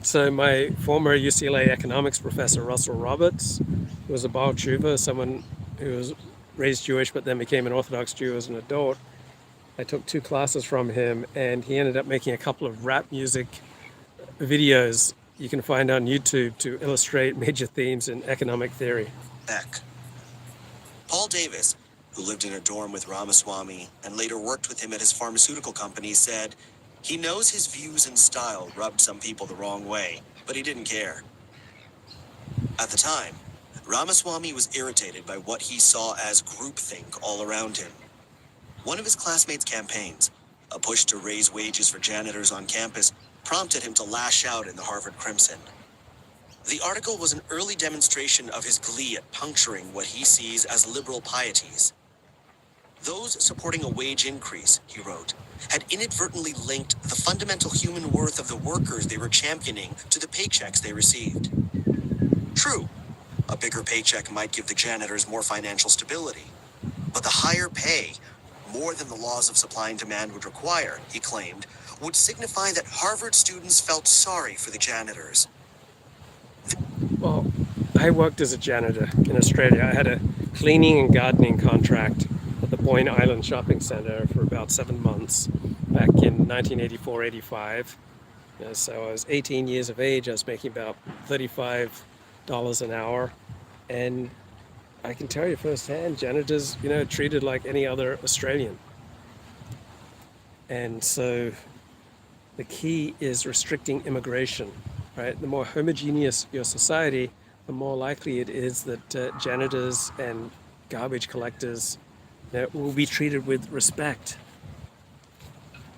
So my former UCLA economics professor, Russell Roberts, who was a Baal Tshuva, someone who was raised Jewish but then became an Orthodox Jew as an adult. I took 2 classes from him, and he ended up making a couple of rap music videos you can find on YouTube to illustrate major themes in economic theory. Paul Davis, who lived in a dorm with Ramaswamy and later worked with him at his pharmaceutical company, said he knows his views and style rubbed some people the wrong way, but he didn't care. At the time, Ramaswamy was irritated by what he saw as groupthink all around him. One of his classmates' campaigns, a push to raise wages for janitors on campus, prompted him to lash out in the Harvard Crimson. The article was an early demonstration of his glee at puncturing what he sees as liberal pieties. Those supporting a wage increase, he wrote, had inadvertently linked the fundamental human worth of the workers they were championing to the paychecks they received. True, a bigger paycheck might give the janitors more financial stability, but the higher pay, more than the laws of supply and demand would require, he claimed, would signify that Harvard students felt sorry for the janitors. Well, I worked as a janitor in Australia. I had a cleaning and gardening contract at the Boyne Island Shopping Centre for about 7 months back in 1984-85. So I was 18 years of age. I was making about $35 an hour. And I can tell you firsthand, janitors, treated like any other Australian. And so the key is restricting immigration, right? The more homogeneous your society, the more likely it is that janitors and garbage collectors will be treated with respect,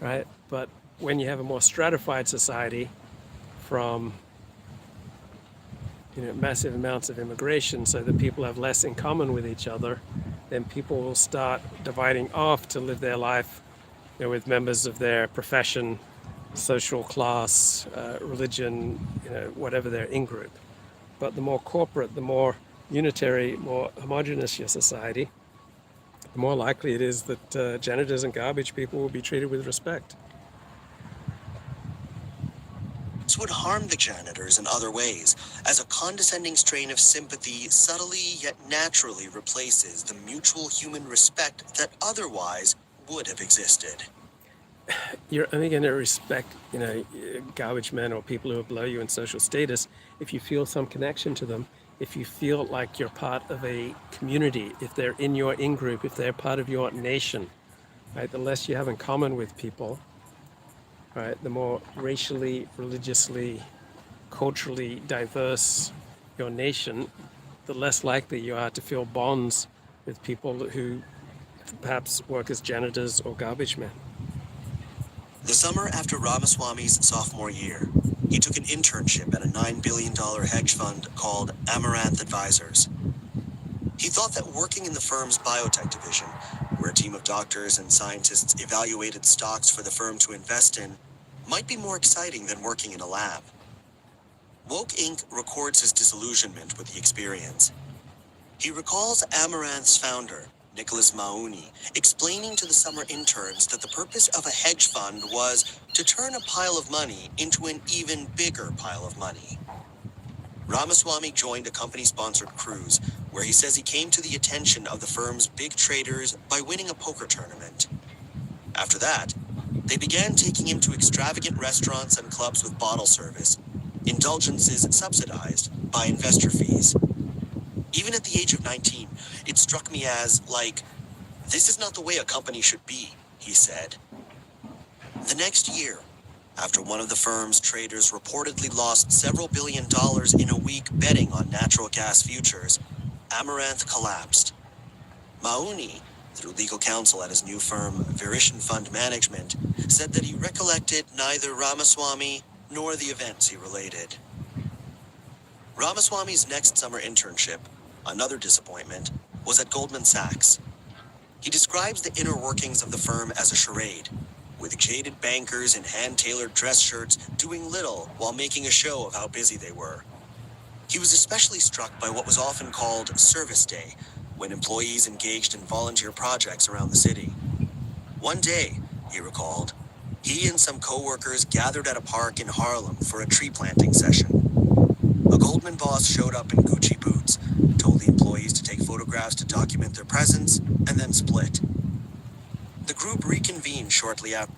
right? But when you have a more stratified society from massive amounts of immigration so that people have less in common with each other, then people will start dividing off to live their life with members of their profession, social class, religion, whatever their in-group. But the more corporate, the more unitary, more homogenous your society, the more likely it is that janitors and garbage people will be treated with respect. This would harm the janitors in other ways, as a condescending strain of sympathy subtly yet naturally replaces the mutual human respect that otherwise would have existed. You're only going to respect, garbage men or people who are below you in social status if you feel some connection to them, if you feel like you're part of a community, if they're in your in-group, if they're part of your nation, right? The less you have in common with people, right? The more racially, religiously, culturally diverse your nation, the less likely you are to feel bonds with people who perhaps work as janitors or garbage men. The summer after Ramaswamy's sophomore year, he took an internship at a $9 billion hedge fund called Amaranth Advisors. He thought that working in the firm's biotech division, where a team of doctors and scientists evaluated stocks for the firm to invest in, might be more exciting than working in a lab. Woke Inc. records his disillusionment with the experience. He recalls Amaranth's founder, Nicholas Mauni, explaining to the summer interns that the purpose of a hedge fund was to turn a pile of money into an even bigger pile of money. Ramaswamy joined a company-sponsored cruise where he says he came to the attention of the firm's big traders by winning a poker tournament. After that, they began taking him to extravagant restaurants and clubs with bottle service, indulgences subsidized by investor fees. Even at the age of 19, it struck me as, this is not the way a company should be, he said. The next year, after one of the firm's traders reportedly lost several $1 billion in a week betting on natural gas futures, Amaranth collapsed. Mauni, through legal counsel at his new firm, Virishan Fund Management, said that he recollected neither Ramaswamy nor the events he related. Ramaswamy's next summer internship, another disappointment, was at Goldman Sachs. He describes the inner workings of the firm as a charade, with jaded bankers in hand-tailored dress shirts doing little while making a show of how busy they were. He was especially struck by what was often called Service Day, when employees engaged in volunteer projects around the city. One day, he recalled, he and some co-workers gathered at a park in Harlem for a tree planting session. A Goldman boss showed up in Gucci boots, told the employees to take photographs to document their presence, and then split. The group reconvened shortly after.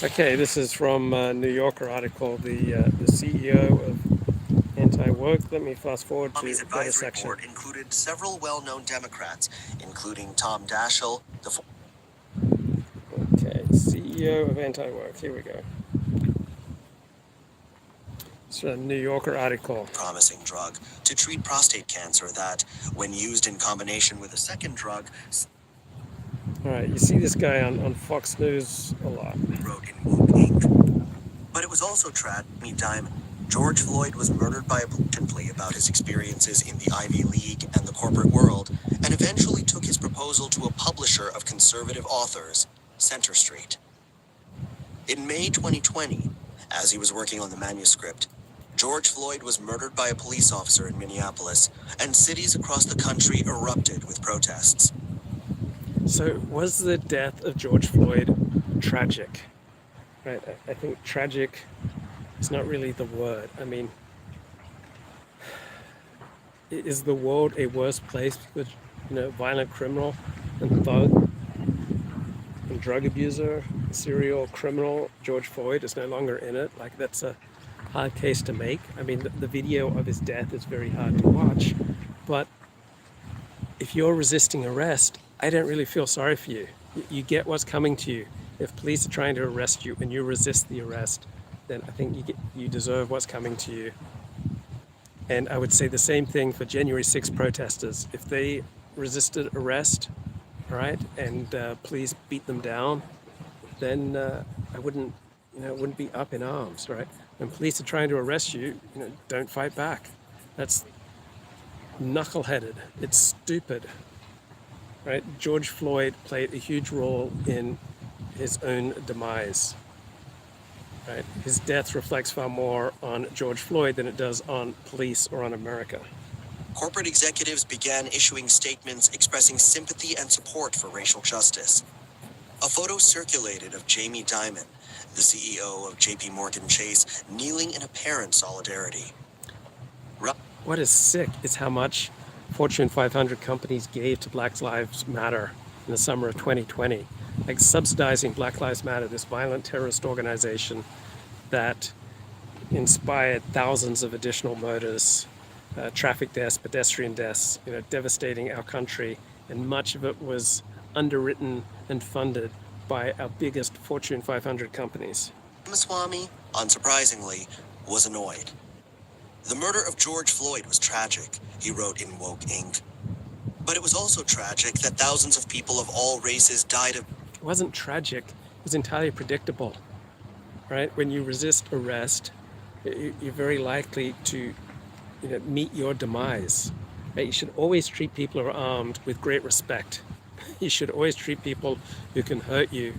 Okay, this is from a New Yorker article, the CEO of Anti-Work. Let me fast forward to Ramswamy's the other advisory section. board included several well-known Democrats, including Tom Daschle, the Okay, CEO of Anti-Work. Here we go. It's a New Yorker article. promising drug to treat prostate cancer that, when used in combination with a second drug, All right, you see this guy on Fox News a lot. wrote in Woke Inc. But it was also tragedy diamond. George Floyd was murdered by a plea about his experiences in the Ivy League and the corporate world, and eventually took his proposal to a publisher of conservative authors, Center Street. In May 2020, as he was working on the manuscript, George Floyd was murdered by a police officer in Minneapolis, and cities across the country erupted with protests. So was the death of George Floyd tragic? Right, I think tragic is not really the word. I mean, Is the world a worse place because, violent criminal and thug and drug abuser, serial criminal George Floyd is no longer in it? Like, that's a hard case to make. I mean, the video of his death is very hard to watch, but if you're resisting arrest, I don't really feel sorry for you. You get what's coming to you. If police are trying to arrest you and you resist the arrest, then I think you deserve what's coming to you. And I would say the same thing for January 6 protesters. If they resisted arrest, all right, and police beat them down, then I wouldn't be up in arms, right? When police are trying to arrest you, don't fight back. That's knuckleheaded. It's stupid, right? George Floyd played a huge role in his own demise, right? His death reflects far more on George Floyd than it does on police or on America. Corporate executives began issuing statements expressing sympathy and support for racial justice. A photo circulated of Jamie Dimon, the CEO of JP Morgan Chase, kneeling in apparent solidarity. What is sick is how much Fortune 500 companies gave to Black Lives Matter in the summer of 2020, like subsidizing Black Lives Matter, this violent terrorist organization that inspired thousands of additional murders, traffic deaths, pedestrian deaths, devastating our country, and much of it was underwritten and funded by our biggest Fortune 500 companies. Ramaswamy, unsurprisingly, was annoyed. The murder of George Floyd was tragic, he wrote in Woke Inc. But it was also tragic that thousands of people of all races died of... It wasn't tragic, it was entirely predictable, right? When you resist arrest, you're very likely to meet your demise. Right? You should always treat people who are armed with great respect. You should always treat people who can hurt you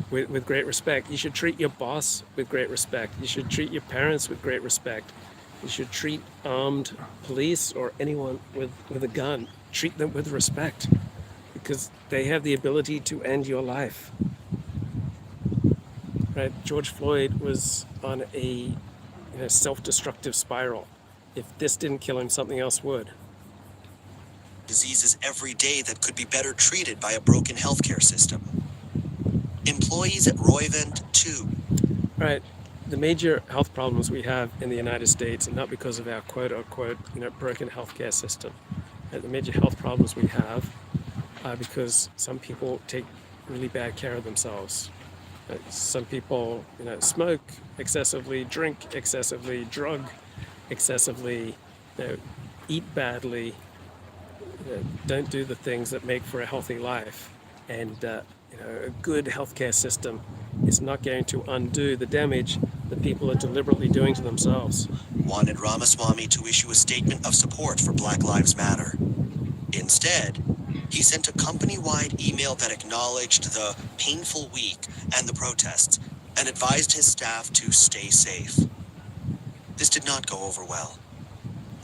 with great respect. You should treat your boss with great respect. You should treat your parents with great respect. You should treat armed police or anyone with a gun, treat them with respect because they have the ability to end your life. Right? George Floyd was on a self-destructive spiral. If this didn't kill him, something else would. Diseases every day that could be better treated by a broken healthcare system. Employees at Roivant, too. Right. The major health problems we have in the United States are not because of our quote-unquote broken healthcare system. The major health problems we have are because some people take really bad care of themselves. Some people smoke excessively, drink excessively, drug excessively, eat badly, don't do the things that make for a healthy life. And a good healthcare system is not going to undo the damage that people are deliberately doing to themselves. Wanted Ramaswamy to issue a statement of support for Black Lives Matter. Instead, he sent a company-wide email that acknowledged the painful week and the protests and advised his staff to stay safe. This did not go over well.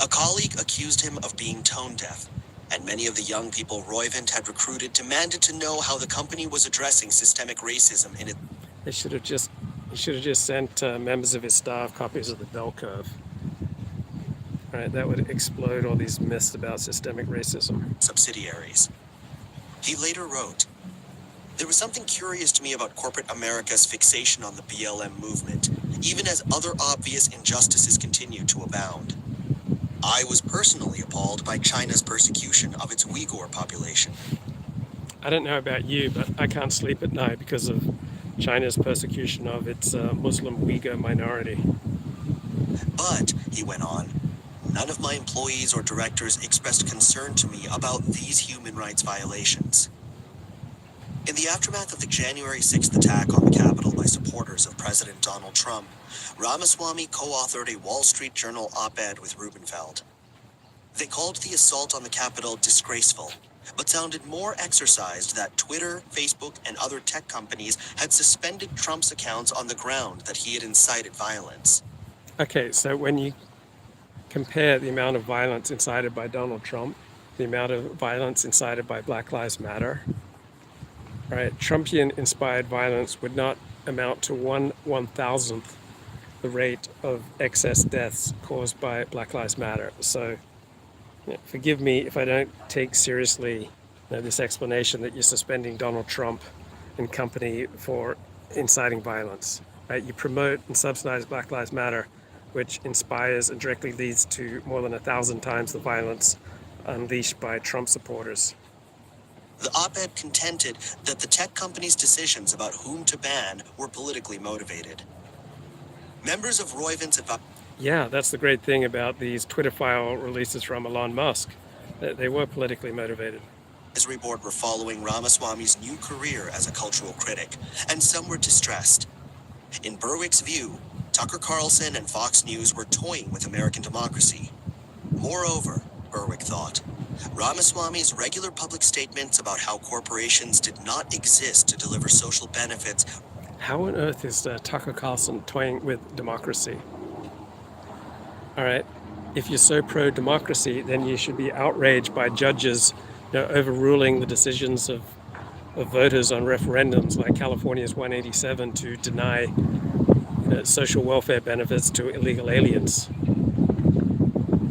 A colleague accused him of being tone-deaf, and many of the young people Roivant had recruited demanded to know how the company was addressing systemic racism in it. He should have just sent members of his staff copies of the bell curve. Right, that would explode all these myths about systemic racism. Subsidiaries. He later wrote, "There was something curious to me about corporate America's fixation on the BLM movement, even as other obvious injustices continue to abound. I was personally appalled by China's persecution of its Uyghur population." I don't know about you, but I can't sleep at night because of China's persecution of its Muslim Uyghur minority. But, he went on, none of my employees or directors expressed concern to me about these human rights violations. In the aftermath of the January 6th attack on the Capitol by supporters of President Donald Trump, Ramaswamy co-authored a Wall Street Journal op-ed with Gutfeld. They called the assault on the Capitol disgraceful, but sounded more exercised that Twitter, Facebook, and other tech companies had suspended Trump's accounts on the ground that he had incited violence. Okay, so when you compare the amount of violence incited by Donald Trump, the amount of violence incited by Black Lives Matter, right? Trumpian-inspired violence would not amount to 1/1000th the rate of excess deaths caused by Black Lives Matter. So Forgive me if I don't take seriously this explanation that you're suspending Donald Trump and company for inciting violence. Right? You promote and subsidize Black Lives Matter, which inspires and directly leads to more than 1,000 times the violence unleashed by Trump supporters. The op-ed contended that the tech company's decisions about whom to ban were politically motivated. Members of Roivant's Yeah, that's the great thing about these Twitter file releases from Elon Musk. They were politically motivated. advisory board were following Ramaswamy's new career as a cultural critic, and some were distressed. In Berwick's view, Tucker Carlson and Fox News were toying with American democracy. Moreover, Berwick thought, Ramaswamy's regular public statements about how corporations did not exist to deliver social benefits. How on earth is Tucker Carlson toying with democracy? All right, if you're so pro-democracy, then you should be outraged by judges overruling the decisions of voters on referendums like California's 187 to deny social welfare benefits to illegal aliens.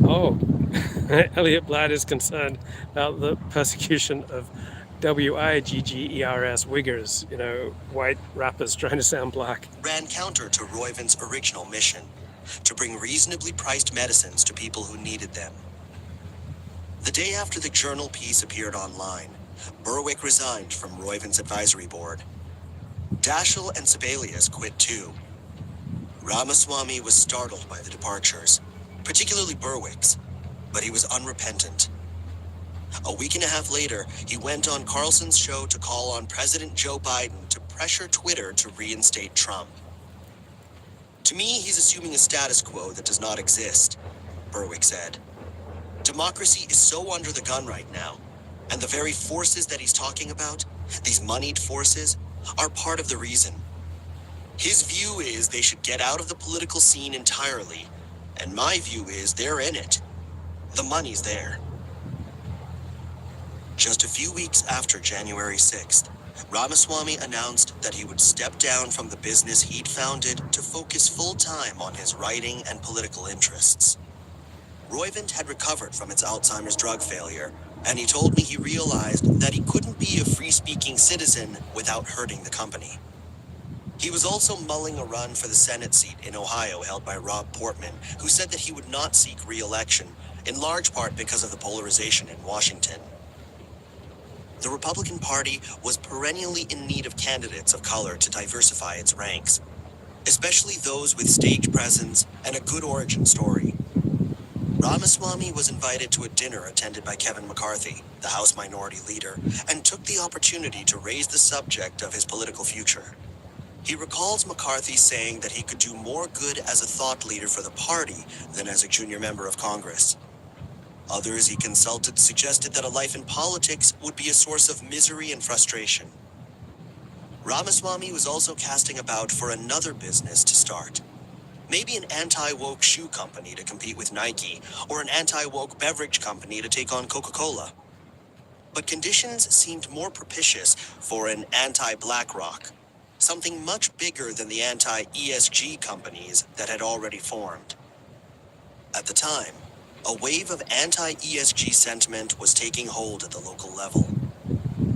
Oh, Elliot Blatt is concerned about the persecution of WIGGERS Wiggers, white rappers trying to sound black. Ran counter to Roivant's original mission, to bring reasonably priced medicines to people who needed them. The day after the journal piece appeared online, Berwick resigned from Roivant's advisory board. Daschle and Sebelius quit too. Ramaswamy was startled by the departures, particularly Berwick's, but he was unrepentant. A week and a half later, he went on Carlson's show to call on President Joe Biden to pressure Twitter to reinstate Trump. To me, he's assuming a status quo that does not exist, Berwick said. Democracy is so under the gun right now, and the very forces that he's talking about, these moneyed forces, are part of the reason. His view is they should get out of the political scene entirely, and my view is they're in it. The money's there. Just a few weeks after January 6th, Ramaswamy announced that he would step down from the business he'd founded to focus full-time on his writing and political interests. Roivant had recovered from its Alzheimer's drug failure, and he told me he realized that he couldn't be a free-speaking citizen without hurting the company. He was also mulling a run for the Senate seat in Ohio held by Rob Portman, who said that he would not seek re-election, in large part because of the polarization in Washington. The Republican Party was perennially in need of candidates of color to diversify its ranks, especially those with stage presence and a good origin story. Ramaswamy was invited to a dinner attended by Kevin McCarthy, the House Minority Leader, and took the opportunity to raise the subject of his political future. He recalls McCarthy saying that he could do more good as a thought leader for the party than as a junior member of Congress. Others he consulted suggested that a life in politics would be a source of misery and frustration. Ramaswamy was also casting about for another business to start. Maybe an anti-woke shoe company to compete with Nike, or an anti-woke beverage company to take on Coca-Cola. But conditions seemed more propitious for an anti-BlackRock, something much bigger than the anti-ESG companies that had already formed. At the time, a wave of anti-ESG sentiment was taking hold at the local level.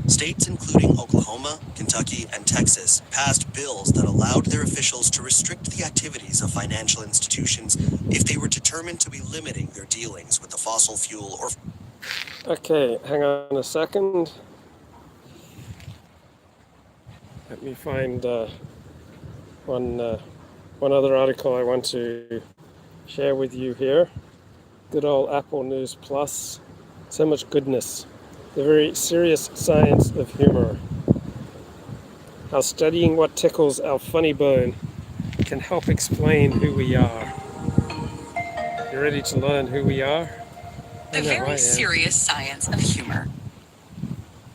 States including Oklahoma, Kentucky, and Texas passed bills that allowed their officials to restrict the activities of financial institutions if they were determined to be limiting their dealings with the fossil fuel or... Okay, hang on a second. Let me find one other article I want to share with you here. Good old Apple News Plus. So much goodness. The very serious science of humor. How studying what tickles our funny bone can help explain who we are. You ready to learn who we are? The very serious science of humor.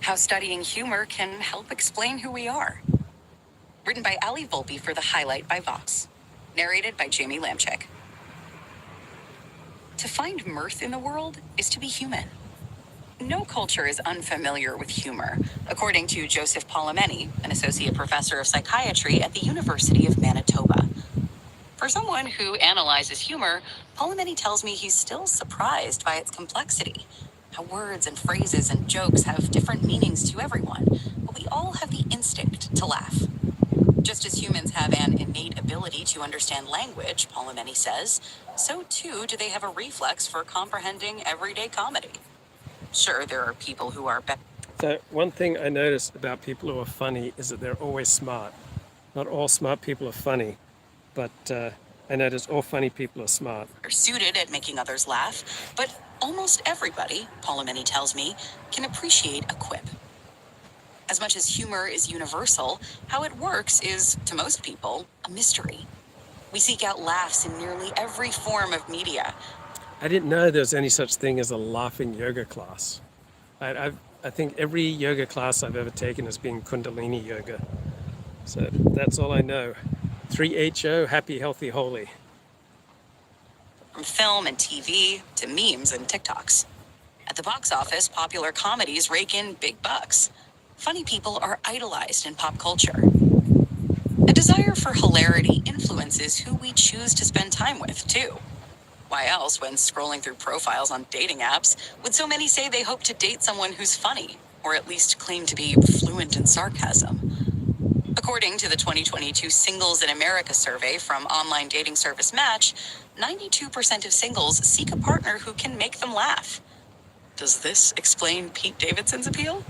How studying humor can help explain who we are. Written by Ali Volpe for The Highlight by Vox. Narrated by Jamie Lamchick. To find mirth in the world is to be human. No culture is unfamiliar with humor, according to Joseph Polomeni, an associate professor of psychiatry at the University of Manitoba. For someone who analyzes humor, Polimeni tells me he's still surprised by its complexity. How words and phrases and jokes have different meanings to everyone, but we all have the instinct to laugh. Just as humans have an innate ability to understand language, Polimeni says, so too do they have a reflex for comprehending everyday comedy. Sure, there are people who are better. So one thing I noticed about people who are funny is that they're always smart. Not all smart people are funny, but I noticed all funny people are smart. Suited at making others laugh, but almost everybody, Polimeni tells me, can appreciate a quip. As much as humor is universal, how it works is, to most people, a mystery. We seek out laughs in nearly every form of media. I didn't know there was any such thing as a laughing yoga class. I think every yoga class I've ever taken has been Kundalini yoga. So that's all I know. 3HO, happy, healthy, holy. From film and TV to memes and TikToks. At the box office, popular comedies rake in big bucks. Funny people are idolized in pop culture. A desire for hilarity influences who we choose to spend time with, too. Why else, when scrolling through profiles on dating apps, would so many say they hope to date someone who's funny, or at least claim to be fluent in sarcasm? According to the 2022 Singles in America survey from online dating service Match, 92% of singles seek a partner who can make them laugh. Does this explain Pete Davidson's appeal?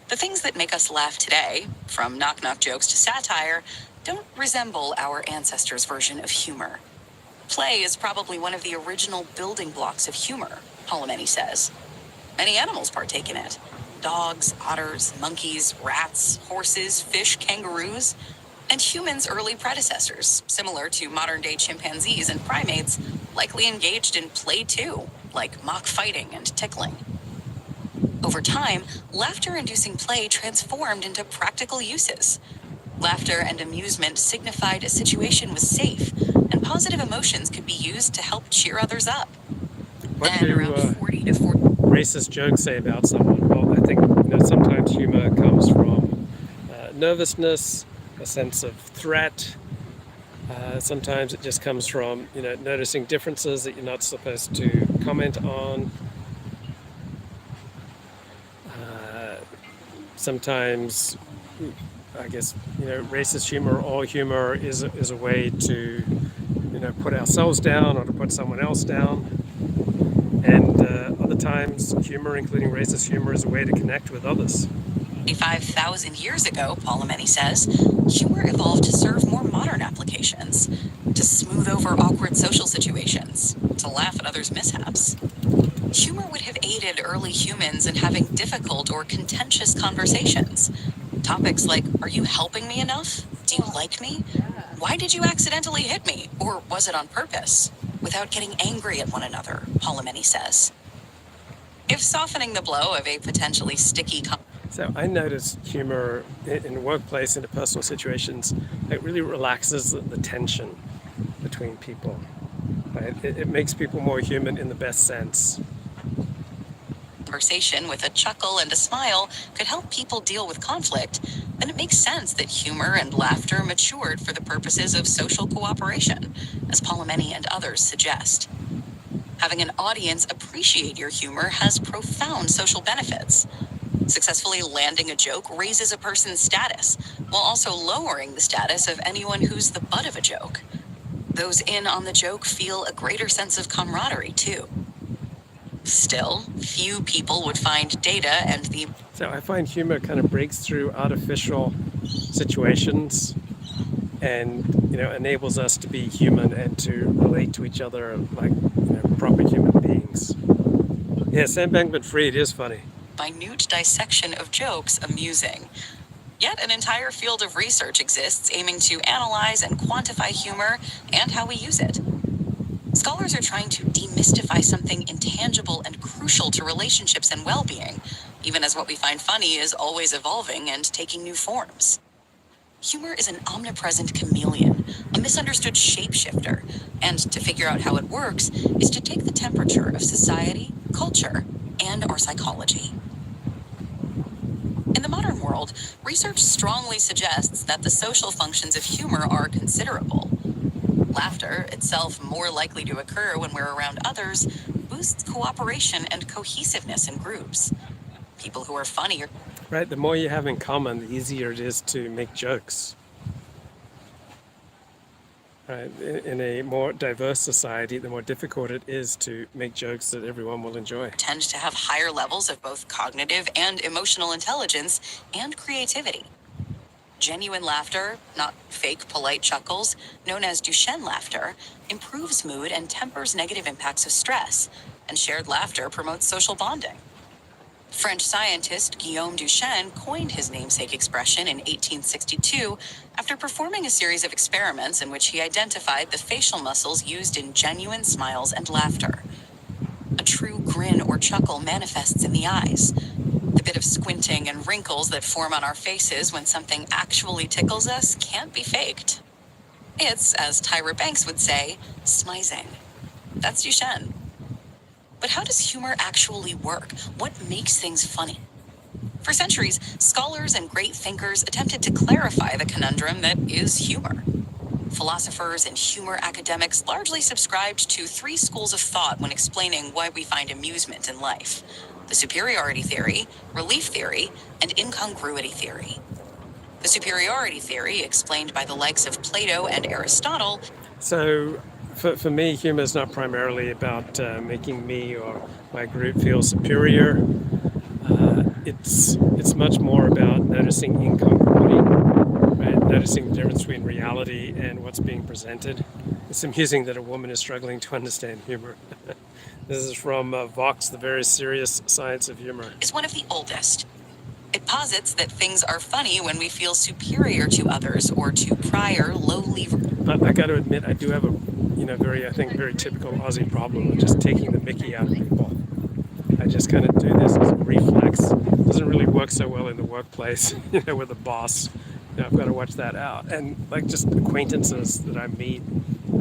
The things that make us laugh today, from knock-knock jokes to satire, don't resemble our ancestors' version of humor. Play is probably one of the original building blocks of humor, Polimeni says. Many animals partake in it. Dogs, otters, monkeys, rats, horses, fish, kangaroos, and humans' early predecessors, similar to modern-day chimpanzees and primates, likely engaged in play too, like mock fighting and tickling. Over time, laughter-inducing play transformed into practical uses. Laughter and amusement signified a situation was safe, and positive emotions could be used to help cheer others up. What Then, do around 40 to 40... racist jokes say about someone? Well, I think sometimes humor comes from nervousness, a sense of threat. Sometimes it just comes from noticing differences that you're not supposed to comment on. Sometimes, I guess, racist humor, all humor is a way to, put ourselves down or to put someone else down. And other times, humor, including racist humor, is a way to connect with others. 5,000 years ago, Polimeni says, humor evolved to serve more modern applications, to smooth over awkward social situations, to laugh at others' mishaps. Humor would have aided early humans in having difficult or contentious conversations. Topics like, are you helping me enough? Do you like me? Why did you accidentally hit me? Or was it on purpose? Without getting angry at one another, Polimeni says. If softening the blow of a potentially sticky So I notice humor in the workplace, in the personal situations, it really relaxes the tension between people. Right? It makes people more human in the best sense. Conversation with a chuckle and a smile could help people deal with conflict, then it makes sense that humor and laughter matured for the purposes of social cooperation, as Polimeni and others suggest. Having an audience appreciate your humor has profound social benefits. Successfully landing a joke raises a person's status, while also lowering the status of anyone who's the butt of a joke. Those in on the joke feel a greater sense of camaraderie, too. Still, few people would find data and the... So I find humor kind of breaks through artificial situations and, enables us to be human and to relate to each other like, proper human beings. Yeah, Sam Bankman-Fried is funny. Minute dissection of jokes amusing. Yet an entire field of research exists aiming to analyze and quantify humor and how we use it. Scholars are trying to demystify something intangible and crucial to relationships and well-being, even as what we find funny is always evolving and taking new forms. Humor is an omnipresent chameleon, a misunderstood shapeshifter, and to figure out how it works is to take the temperature of society, culture, and our psychology. In the modern world, research strongly suggests that the social functions of humor are considerable. Laughter, itself more likely to occur when we're around others, boosts cooperation and cohesiveness in groups. People who are funnier. Right, the more you have in common, the easier it is to make jokes. Right, in a more diverse society, the more difficult it is to make jokes that everyone will enjoy. Tend to have higher levels of both cognitive and emotional intelligence and creativity. Genuine laughter, not fake polite chuckles, known as Duchenne laughter, improves mood and tempers negative impacts of stress, and shared laughter promotes social bonding. French scientist Guillaume Duchenne coined his namesake expression in 1862 after performing a series of experiments in which he identified the facial muscles used in genuine smiles and laughter. A true grin or chuckle manifests in the eyes. The bit of squinting and wrinkles that form on our faces when something actually tickles us can't be faked. It's, as Tyra Banks would say, smizing. That's Duchenne. But how does humor actually work? What makes things funny? For centuries, scholars and great thinkers attempted to clarify the conundrum that is humor. Philosophers and humor academics largely subscribed to three schools of thought when explaining why we find amusement in life: the superiority theory, relief theory, and incongruity theory. The superiority theory, explained by the likes of Plato and Aristotle. So for me, humor is not primarily about making me or my group feel superior. It's much more about noticing incongruity, right? Noticing the difference between reality and what's being presented. It's amusing that a woman is struggling to understand humor. This is from Vox, The Very Serious Science of Humor. Is one of the oldest. It posits that things are funny when we feel superior to others or to prior lowly. But I got to admit, I do have a, very typical Aussie problem of just taking the mickey out of people. I just kind of do this as a reflex. It doesn't really work so well in the workplace, with a boss. I've got to watch that out. And just acquaintances that I meet,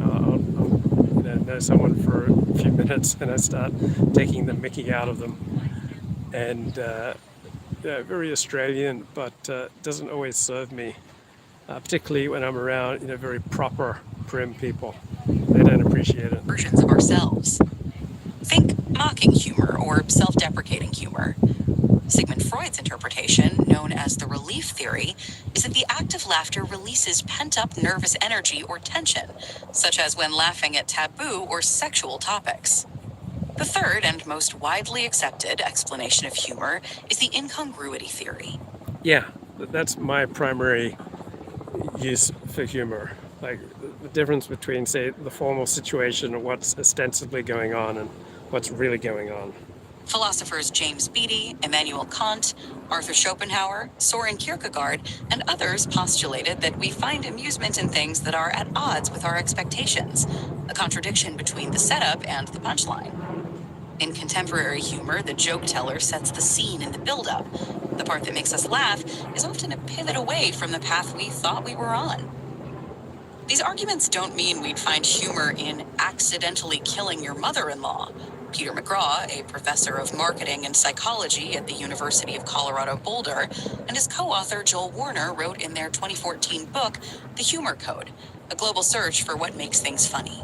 I'll know someone for a few minutes and I start taking the mickey out of them. And very Australian, but doesn't always serve me, particularly when I'm around, very proper, prim people. They don't appreciate it. Versions of ourselves. Think mocking humor or self-deprecating humor. Sigmund Freud's interpretation, known as the relief theory, is that the act of laughter releases pent-up nervous energy or tension, such as when laughing at taboo or sexual topics. The third and most widely accepted explanation of humor is the incongruity theory. Yeah, that's my primary use for humor. The difference between, say, the formal situation or what's ostensibly going on and what's really going on. Philosophers James Beattie, Immanuel Kant, Arthur Schopenhauer, Soren Kierkegaard, and others postulated that we find amusement in things that are at odds with our expectations, a contradiction between the setup and the punchline. In contemporary humor, the joke teller sets the scene in the build-up. The part that makes us laugh is often a pivot away from the path we thought we were on. These arguments don't mean we'd find humor in accidentally killing your mother-in-law. Peter McGraw, a professor of marketing and psychology at the University of Colorado Boulder, and his co-author Joel Warner wrote in their 2014 book, The Humor Code, a global search for what makes things funny.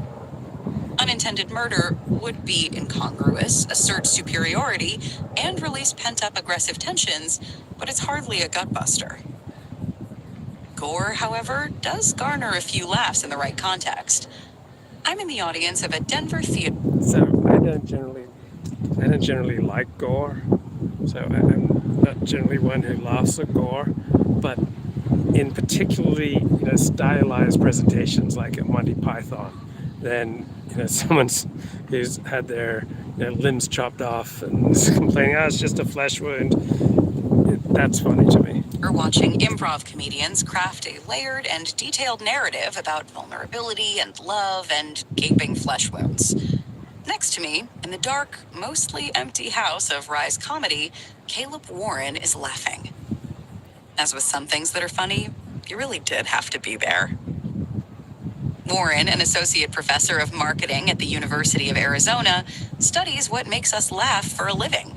Unintended murder would be incongruous, assert superiority, and release pent-up aggressive tensions, but it's hardly a gutbuster. Gore, however, does garner a few laughs in the right context. I'm in the audience of a Denver theater. So I don't generally like gore. So I'm not generally one who laughs at gore, but in particularly stylized presentations like at Monty Python, then someone who's had their limbs chopped off and is complaining, it's just a flesh wound. That's funny to me. We're watching improv comedians craft a layered and detailed narrative about vulnerability and love and gaping flesh wounds. Next to me, in the dark, mostly empty house of Rise Comedy, Caleb Warren is laughing. As with some things that are funny, you really did have to be there. Warren, an associate professor of marketing at the University of Arizona, studies what makes us laugh for a living.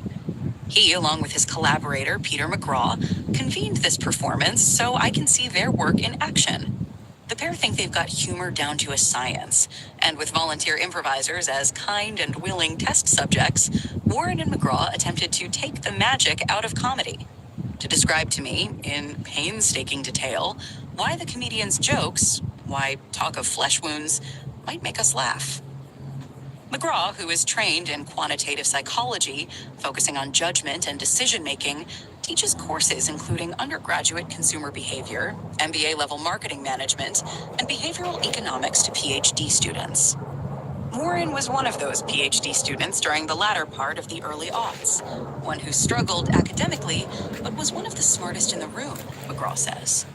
He, along with his collaborator, Peter McGraw, convened this performance so I can see their work in action. The pair think they've got humor down to a science, and with volunteer improvisers as kind and willing test subjects, Warren and McGraw attempted to take the magic out of comedy. To describe to me, in painstaking detail, why the comedian's jokes, why talk of flesh wounds, might make us laugh. McGraw, who is trained in quantitative psychology, focusing on judgment and decision-making, teaches courses including undergraduate consumer behavior, MBA-level marketing management, and behavioral economics to PhD students. Warren was one of those PhD students during the latter part of the early aughts, one who struggled academically, but was one of the smartest in the room, McGraw says.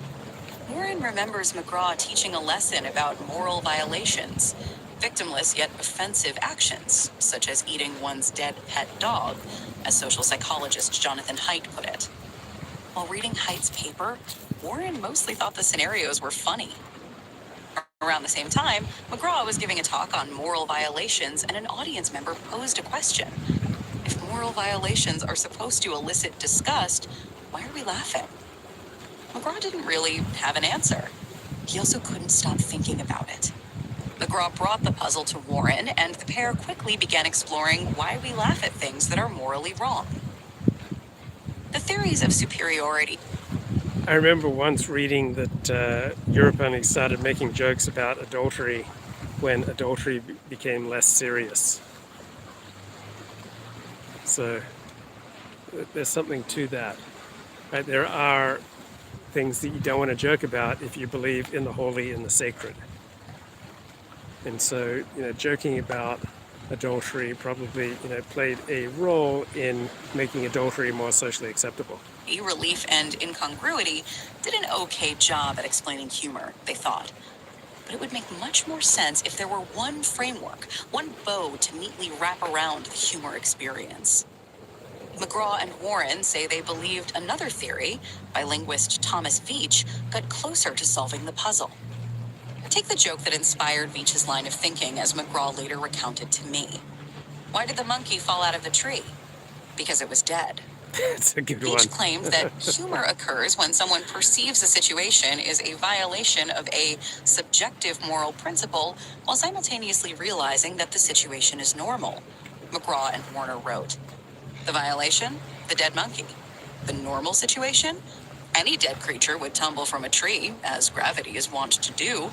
Warren remembers McGraw teaching a lesson about moral violations, victimless yet offensive actions, such as eating one's dead pet dog, as social psychologist Jonathan Haidt put it. While reading Haidt's paper, Warren mostly thought the scenarios were funny. Around the same time, McGraw was giving a talk on moral violations, and an audience member posed a question. If moral violations are supposed to elicit disgust, why are we laughing? McGraw didn't really have an answer. He also couldn't stop thinking about it. McGraw brought the puzzle to Warren, and the pair quickly began exploring why we laugh at things that are morally wrong. The theories of superiority. I remember once reading that Europe only started making jokes about adultery when adultery became less serious. So there's something to that. Right? There are things that you don't want to joke about if you believe in the holy and the sacred. And so, joking about adultery probably, played a role in making adultery more socially acceptable. Relief and incongruity did an okay job at explaining humor, they thought. But it would make much more sense if there were one framework, one bow to neatly wrap around the humor experience. McGraw and Warren say they believed another theory, by linguist Thomas Veitch, got closer to solving the puzzle. Take the joke that inspired Veitch's line of thinking, as McGraw later recounted to me. Why did the monkey fall out of the tree? Because it was dead. It's a good one. Veitch claimed that humor occurs when someone perceives a situation is a violation of a subjective moral principle while simultaneously realizing that the situation is normal. McGraw and Warner wrote, the violation? The dead monkey. The normal situation? Any dead creature would tumble from a tree, as gravity is wont to do.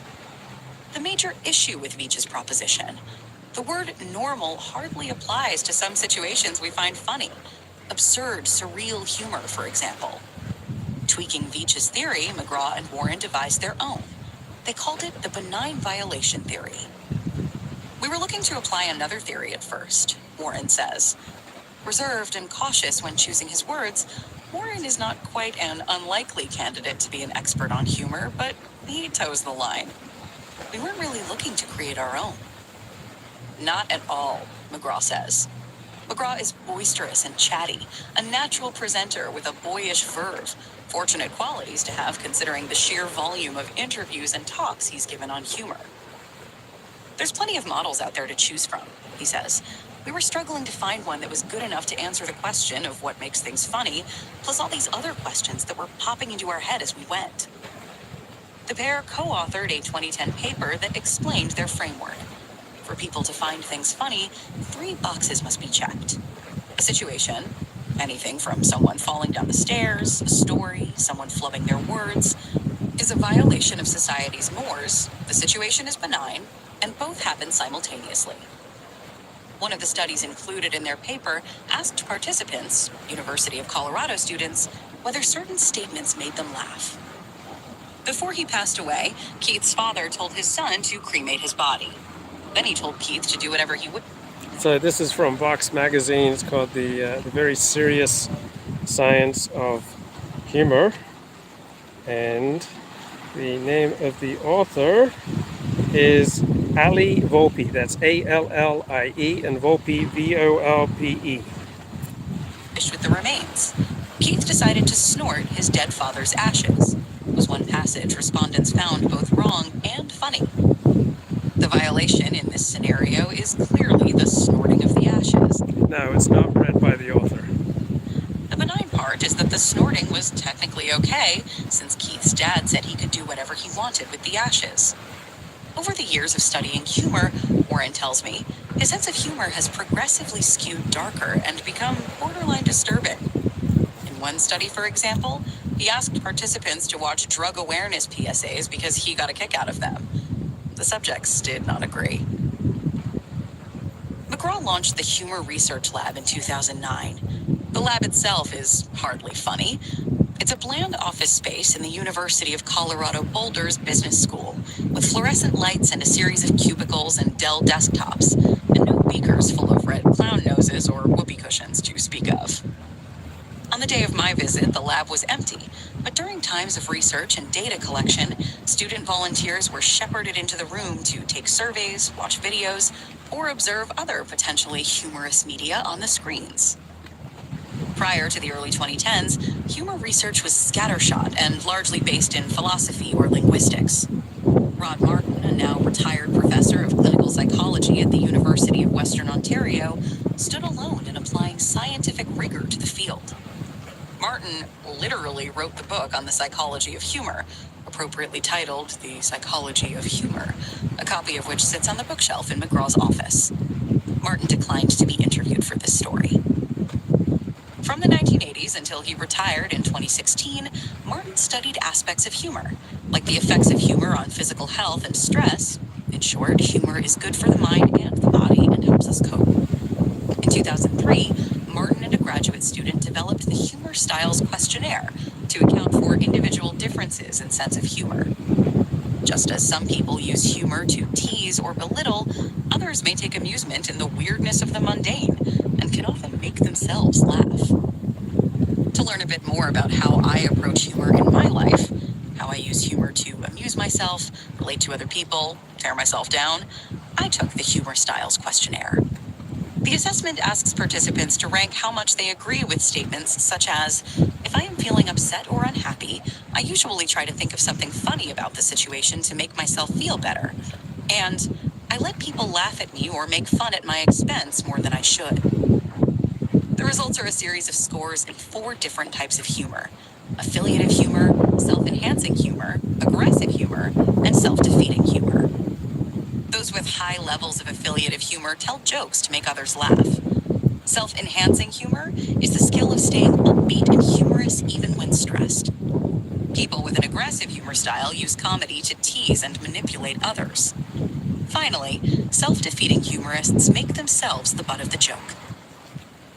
The major issue with Veitch's proposition: the word normal hardly applies to some situations we find funny. Absurd, surreal humor, for example. Tweaking Veitch's theory, McGraw and Warren devised their own. They called it the benign violation theory. We were looking to apply another theory at first, Warren says. Reserved and cautious when choosing his words, Warren is not quite an unlikely candidate to be an expert on humor, but he toes the line. We weren't really looking to create our own. Not at all, McGraw says. McGraw is boisterous and chatty, a natural presenter with a boyish verve, fortunate qualities to have considering the sheer volume of interviews and talks he's given on humor. There's plenty of models out there to choose from, he says. We were struggling to find one that was good enough to answer the question of what makes things funny, plus all these other questions that were popping into our head as we went. The pair co-authored a 2010 paper that explained their framework. For people to find things funny, 3 boxes must be checked. A situation, anything from someone falling down the stairs, a story, someone flubbing their words, is a violation of society's mores, the situation is benign, and both happen simultaneously. One of the studies included in their paper asked participants, University of Colorado students, whether certain statements made them laugh. Before he passed away, Keith's father told his son to cremate his body. Then he told Keith to do whatever he would. So this is from Vox magazine. It's called the Very Serious Science of Humor. And the name of the author is Ali Volpe. That's A-L-L-I-E, and Volpe, V-O-L-P-E. With the remains, Keith decided to snort his dead father's ashes. Was one passage respondents found both wrong and funny. The violation in this scenario is clearly the snorting of the ashes. No, it's not read by the author. The benign part charges that the snorting was technically okay, since Keith's dad said he could do whatever he wanted with the ashes. Over the years of studying humor, Warren tells me, his sense of humor has progressively skewed darker and become borderline disturbing. In one study, for example, he asked participants to watch drug awareness PSAs because he got a kick out of them. The subjects did not agree. McGraw launched the Humor Research Lab in 2009. The lab itself is hardly funny. It's a bland office space in the University of Colorado Boulder's business school, with fluorescent lights and a series of cubicles and Dell desktops, and no beakers full of red clown noses or whoopee cushions to speak of. On the day of my visit, the lab was empty, but during times of research and data collection, student volunteers were shepherded into the room to take surveys, watch videos, or observe other potentially humorous media on the screens. Prior to the early 2010s, humor research was scattershot and largely based in philosophy or linguistics. Rod Martin, a now retired professor of clinical psychology at the University of Western Ontario, stood alone in applying scientific rigor to the field. Martin literally wrote the book on the psychology of humor, appropriately titled The Psychology of Humor, a copy of which sits on the bookshelf in McGraw's office. Martin declined to be interviewed for this story. From the 1980s until he retired in 2016, Martin studied aspects of humor, like the effects of humor on physical health and stress. In short, humor is good for the mind and the body and helps us cope. In 2003, Martin and a graduate student developed the Humor Styles Questionnaire to account for individual differences in sense of humor. Just as some people use humor to tease or belittle, others may take amusement in the weirdness of the mundane and can often make themselves laugh. To learn a bit more about how I approach humor in my life, how I use humor to amuse myself, relate to other people, tear myself down, I took the Humor Styles Questionnaire. The assessment asks participants to rank how much they agree with statements such as, if I am feeling upset or unhappy, I usually try to think of something funny about the situation to make myself feel better. And, I let people laugh at me or make fun at my expense more than I should. The results are a series of scores in 4 different types of humor: affiliative humor, self-enhancing humor, aggressive humor, and self-defeating humor. Those with high levels of affiliative humor tell jokes to make others laugh. Self-enhancing humor is the skill of staying upbeat and humorous even when stressed. People with an aggressive humor style use comedy to tease and manipulate others. Finally, self-defeating humorists make themselves the butt of the joke.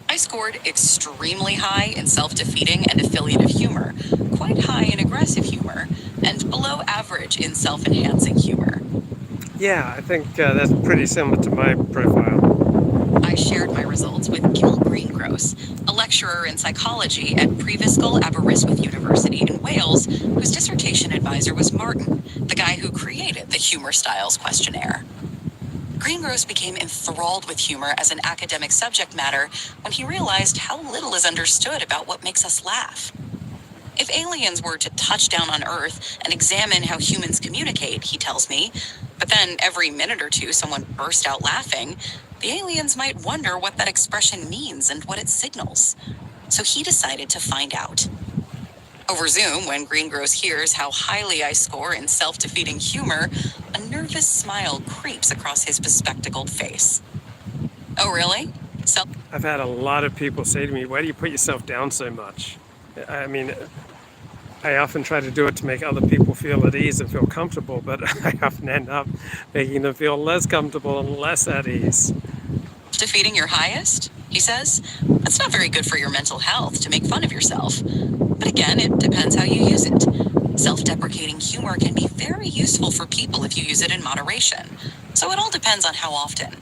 I scored extremely high in self-defeating and affiliative humor, quite high in aggressive humor, and below average in self-enhancing humor. Yeah, I think that's pretty similar to my profile. I shared my results with Gil Greengross, a lecturer in psychology at Prifysgol Aberystwyth University in Wales, whose dissertation advisor was Martin, the guy who created the Humor Styles Questionnaire. Greengross became enthralled with humor as an academic subject matter when he realized how little is understood about what makes us laugh. If aliens were to touch down on Earth and examine how humans communicate, he tells me, but then every minute or two someone burst out laughing, the aliens might wonder what that expression means and what it signals. So he decided to find out. Over Zoom, when Greengross hears how highly I score in self-defeating humor, a nervous smile creeps across his bespectacled face. Oh, really? I've had a lot of people say to me, why do you put yourself down so much? I mean, I often try to do it to make other people feel at ease and feel comfortable, but I often end up making them feel less comfortable and less at ease. Defeating your highest, he says? That's not very good for your mental health to make fun of yourself. But again, it depends how you use it. Self-deprecating humor can be very useful for people if you use it in moderation. So it all depends on how often.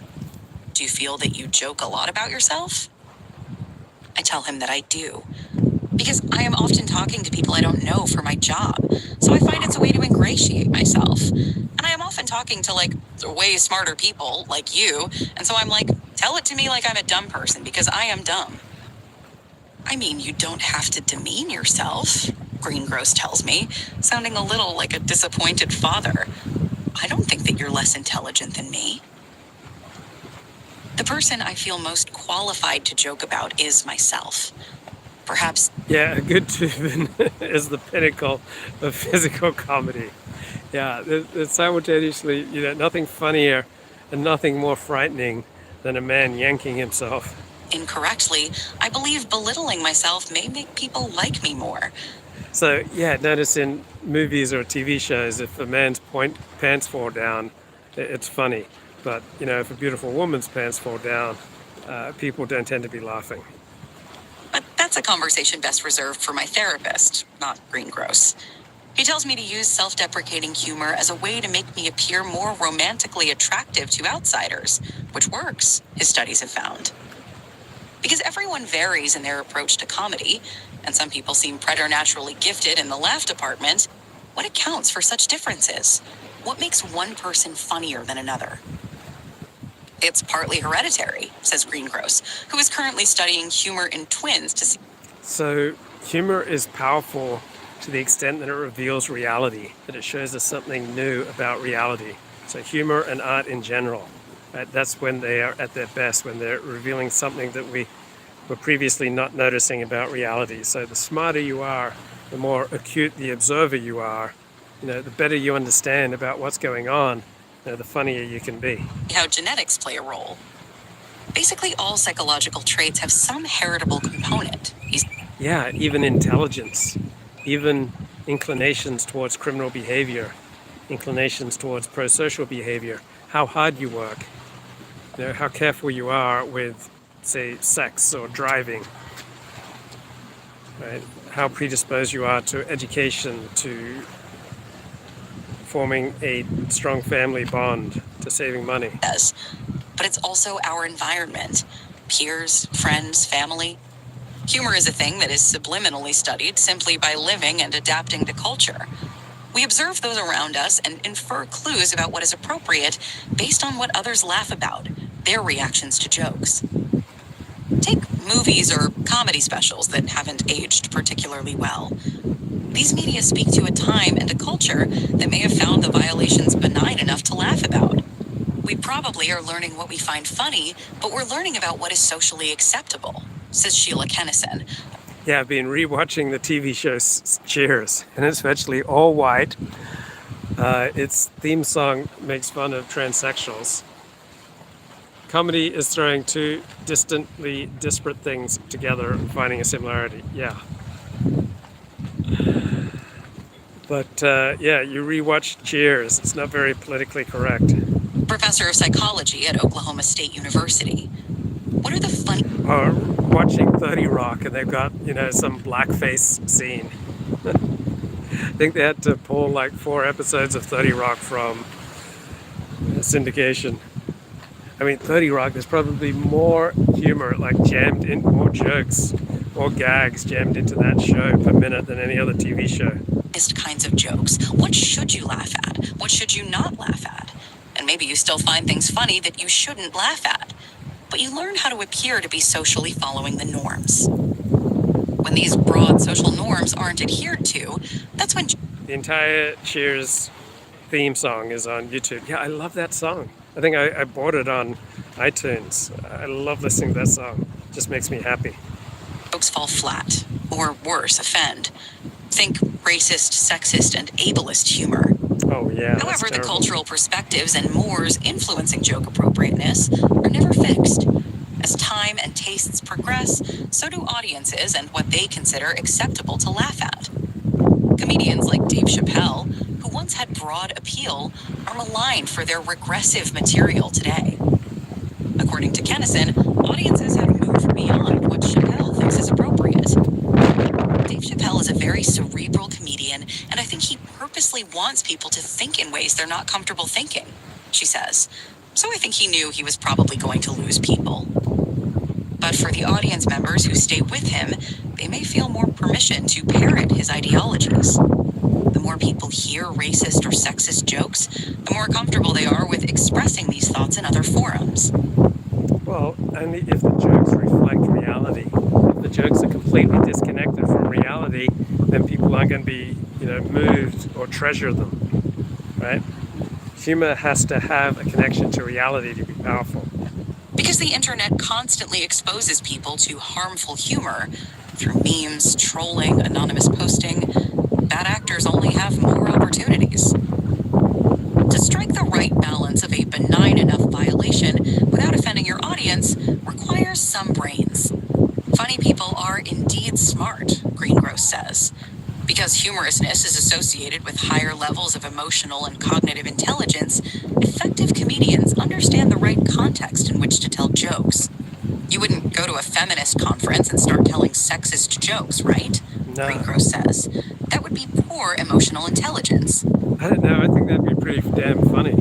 Do you feel that you joke a lot about yourself? I tell him that I do. Because I am often talking to people I don't know for my job, so I find it's a way to ingratiate myself. And I am often talking to, way smarter people, like you, and so I'm like, tell it to me like I'm a dumb person, because I am dumb. I mean, you don't have to demean yourself, Greengross tells me, sounding a little like a disappointed father. I don't think that you're less intelligent than me. The person I feel most qualified to joke about is myself. Perhaps Yeah, a good tubing is the pinnacle of physical comedy. Yeah, there's simultaneously, nothing funnier and nothing more frightening than a man yanking himself. incorrectly, I believe belittling myself may make people like me more. So yeah, notice in movies or TV shows, if a man's pants fall down, it's funny. But if a beautiful woman's pants fall down, people don't tend to be laughing. But that's a conversation best reserved for my therapist, not Greengross. He tells me to use self-deprecating humor as a way to make me appear more romantically attractive to outsiders, which works, his studies have found. Because everyone varies in their approach to comedy, and some people seem preternaturally gifted in the laugh department, what accounts for such differences? What makes one person funnier than another? It's partly hereditary, says Greengross, who is currently studying humor in twins to see. So humor is powerful to the extent that it reveals reality, that it shows us something new about reality. So humor and art in general, right? That's when they are at their best, when they're revealing something that we were previously not noticing about reality. So the smarter you are, the more acute the observer you are, the better you understand about what's going on, the funnier you can be. How genetics play a role. Basically, all psychological traits have some heritable component. Yeah, even intelligence, even inclinations towards criminal behavior, inclinations towards pro-social behavior, how hard you work, how careful you are with, say, sex or driving, right? How predisposed you are to education, to forming a strong family bond, to saving money. Yes, but it's also our environment, peers, friends, family. Humor is a thing that is subliminally studied simply by living and adapting to culture. We observe those around us and infer clues about what is appropriate based on what others laugh about, their reactions to jokes. Take movies or comedy specials that haven't aged particularly well. These media speak to a time and a culture that may have found the violations benign enough to laugh about. We probably are learning what we find funny, but we're learning about what is socially acceptable, says Sheila Kennison. Yeah, I've been rewatching the TV show Cheers, and it's virtually all white. Its theme song makes fun of transsexuals. Comedy is throwing two distantly disparate things together and finding a similarity. Yeah. But you rewatch Cheers. It's not very politically correct. Professor of psychology at Oklahoma State University. What are the funny... Watching 30 Rock, and they've got, some blackface scene. I think they had to pull like 4 episodes of 30 Rock from syndication. I mean, 30 Rock, there's probably more humor, like jammed in, more jokes, more gags jammed into that show per minute than any other TV show. Kinds of jokes. What should you laugh at? What should you not laugh at? And maybe you still find things funny that you shouldn't laugh at. But you learn how to appear to be socially following the norms. When these broad social norms aren't adhered to, that's when... The entire Cheers theme song is on YouTube. Yeah, I love that song. I think I bought it on iTunes. I love listening to that song. It just makes me happy. Jokes fall flat, or worse, offend. Think racist, sexist, and ableist humor. Oh, yeah. However, the cultural perspectives and mores influencing joke appropriateness are never fixed. As time and tastes progress, so do audiences and what they consider acceptable to laugh at. Comedians like Dave Chappelle, who once had broad appeal, are maligned for their regressive material today. According to Kennison, audiences have moved beyond what Chappelle thinks is appropriate. Dave Chappelle is a very cerebral comedian, and I think he purposely wants people to think in ways they're not comfortable thinking, she says. So I think he knew he was probably going to lose people. But for the audience members who stay with him, they may feel more permission to parrot his ideologies. The more people hear racist or sexist jokes, the more comfortable they are with expressing these thoughts in other forums. Well, only if the jokes reflect reality. If the jokes are completely disconnected from reality, then people aren't going to be, moved or treasure them, right? Humor has to have a connection to reality to be powerful. Because the internet constantly exposes people to harmful humor, through memes, trolling, anonymous posting, bad actors only have more opportunities. To strike the right balance of a benign enough violation without offending your audience requires some brains. Funny people are indeed smart, Greengross says. Because humorousness is associated with higher levels of emotional and cognitive intelligence, effective comedians understand the right context in which to tell jokes. You wouldn't go to a feminist conference and start telling sexist jokes, right? No. Greengross says. That would be poor emotional intelligence. I don't know, I think that'd be pretty damn funny.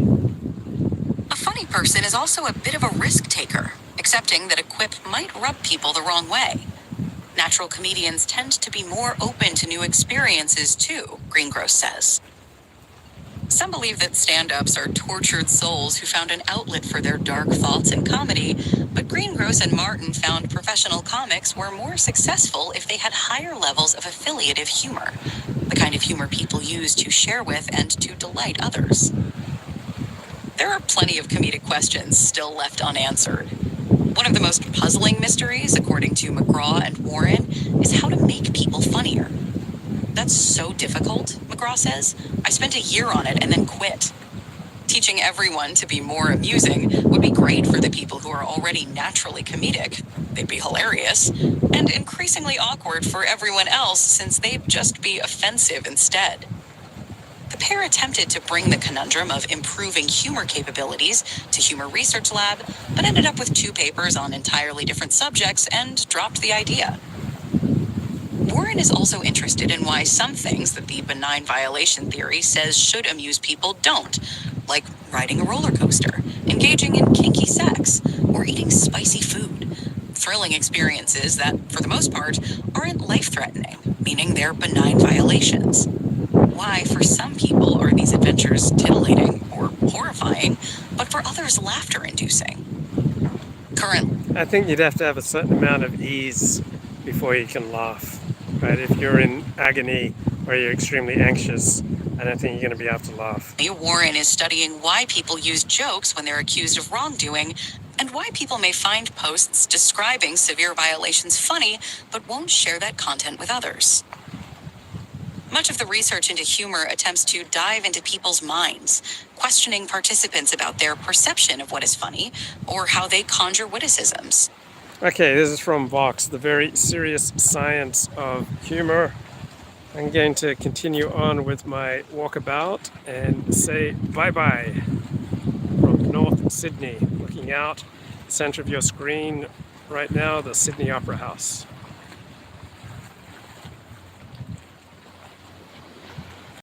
A funny person is also a bit of a risk taker, accepting that a quip might rub people the wrong way. Natural comedians tend to be more open to new experiences too, Greengross says. Some believe that stand-ups are tortured souls who found an outlet for their dark thoughts in comedy, but Greengross and Martin found professional comics were more successful if they had higher levels of affiliative humor, the kind of humor people use to share with and to delight others. There are plenty of comedic questions still left unanswered. One of the most puzzling mysteries, according to McGraw and Warren, is how to make people funnier. That's so difficult, McGraw says. I spent a year on it and then quit. Teaching everyone to be more amusing would be great for the people who are already naturally comedic. They'd be hilarious, and increasingly awkward for everyone else since they'd just be offensive instead. The pair attempted to bring the conundrum of improving humor capabilities to Humor Research Lab, but ended up with 2 papers on entirely different subjects and dropped the idea. Warren is also interested in why some things that the benign violation theory says should amuse people don't, like riding a roller coaster, engaging in kinky sex, or eating spicy food. Thrilling experiences that, for the most part, aren't life-threatening, meaning they're benign violations. Why, for some people, are these adventures titillating or horrifying, but for others, laughter-inducing? I think you'd have to have a certain amount of ease before you can laugh, right? If you're in agony or you're extremely anxious, I don't think you're going to be able to laugh. Warren is studying why people use jokes when they're accused of wrongdoing, and why people may find posts describing severe violations funny, but won't share that content with others. Much of the research into humor attempts to dive into people's minds, questioning participants about their perception of what is funny, or how they conjure witticisms. Okay, this is from Vox, the very serious science of humor. I'm going to continue on with my walkabout and say bye-bye from North Sydney. Looking out, the center of your screen right now, the Sydney Opera House.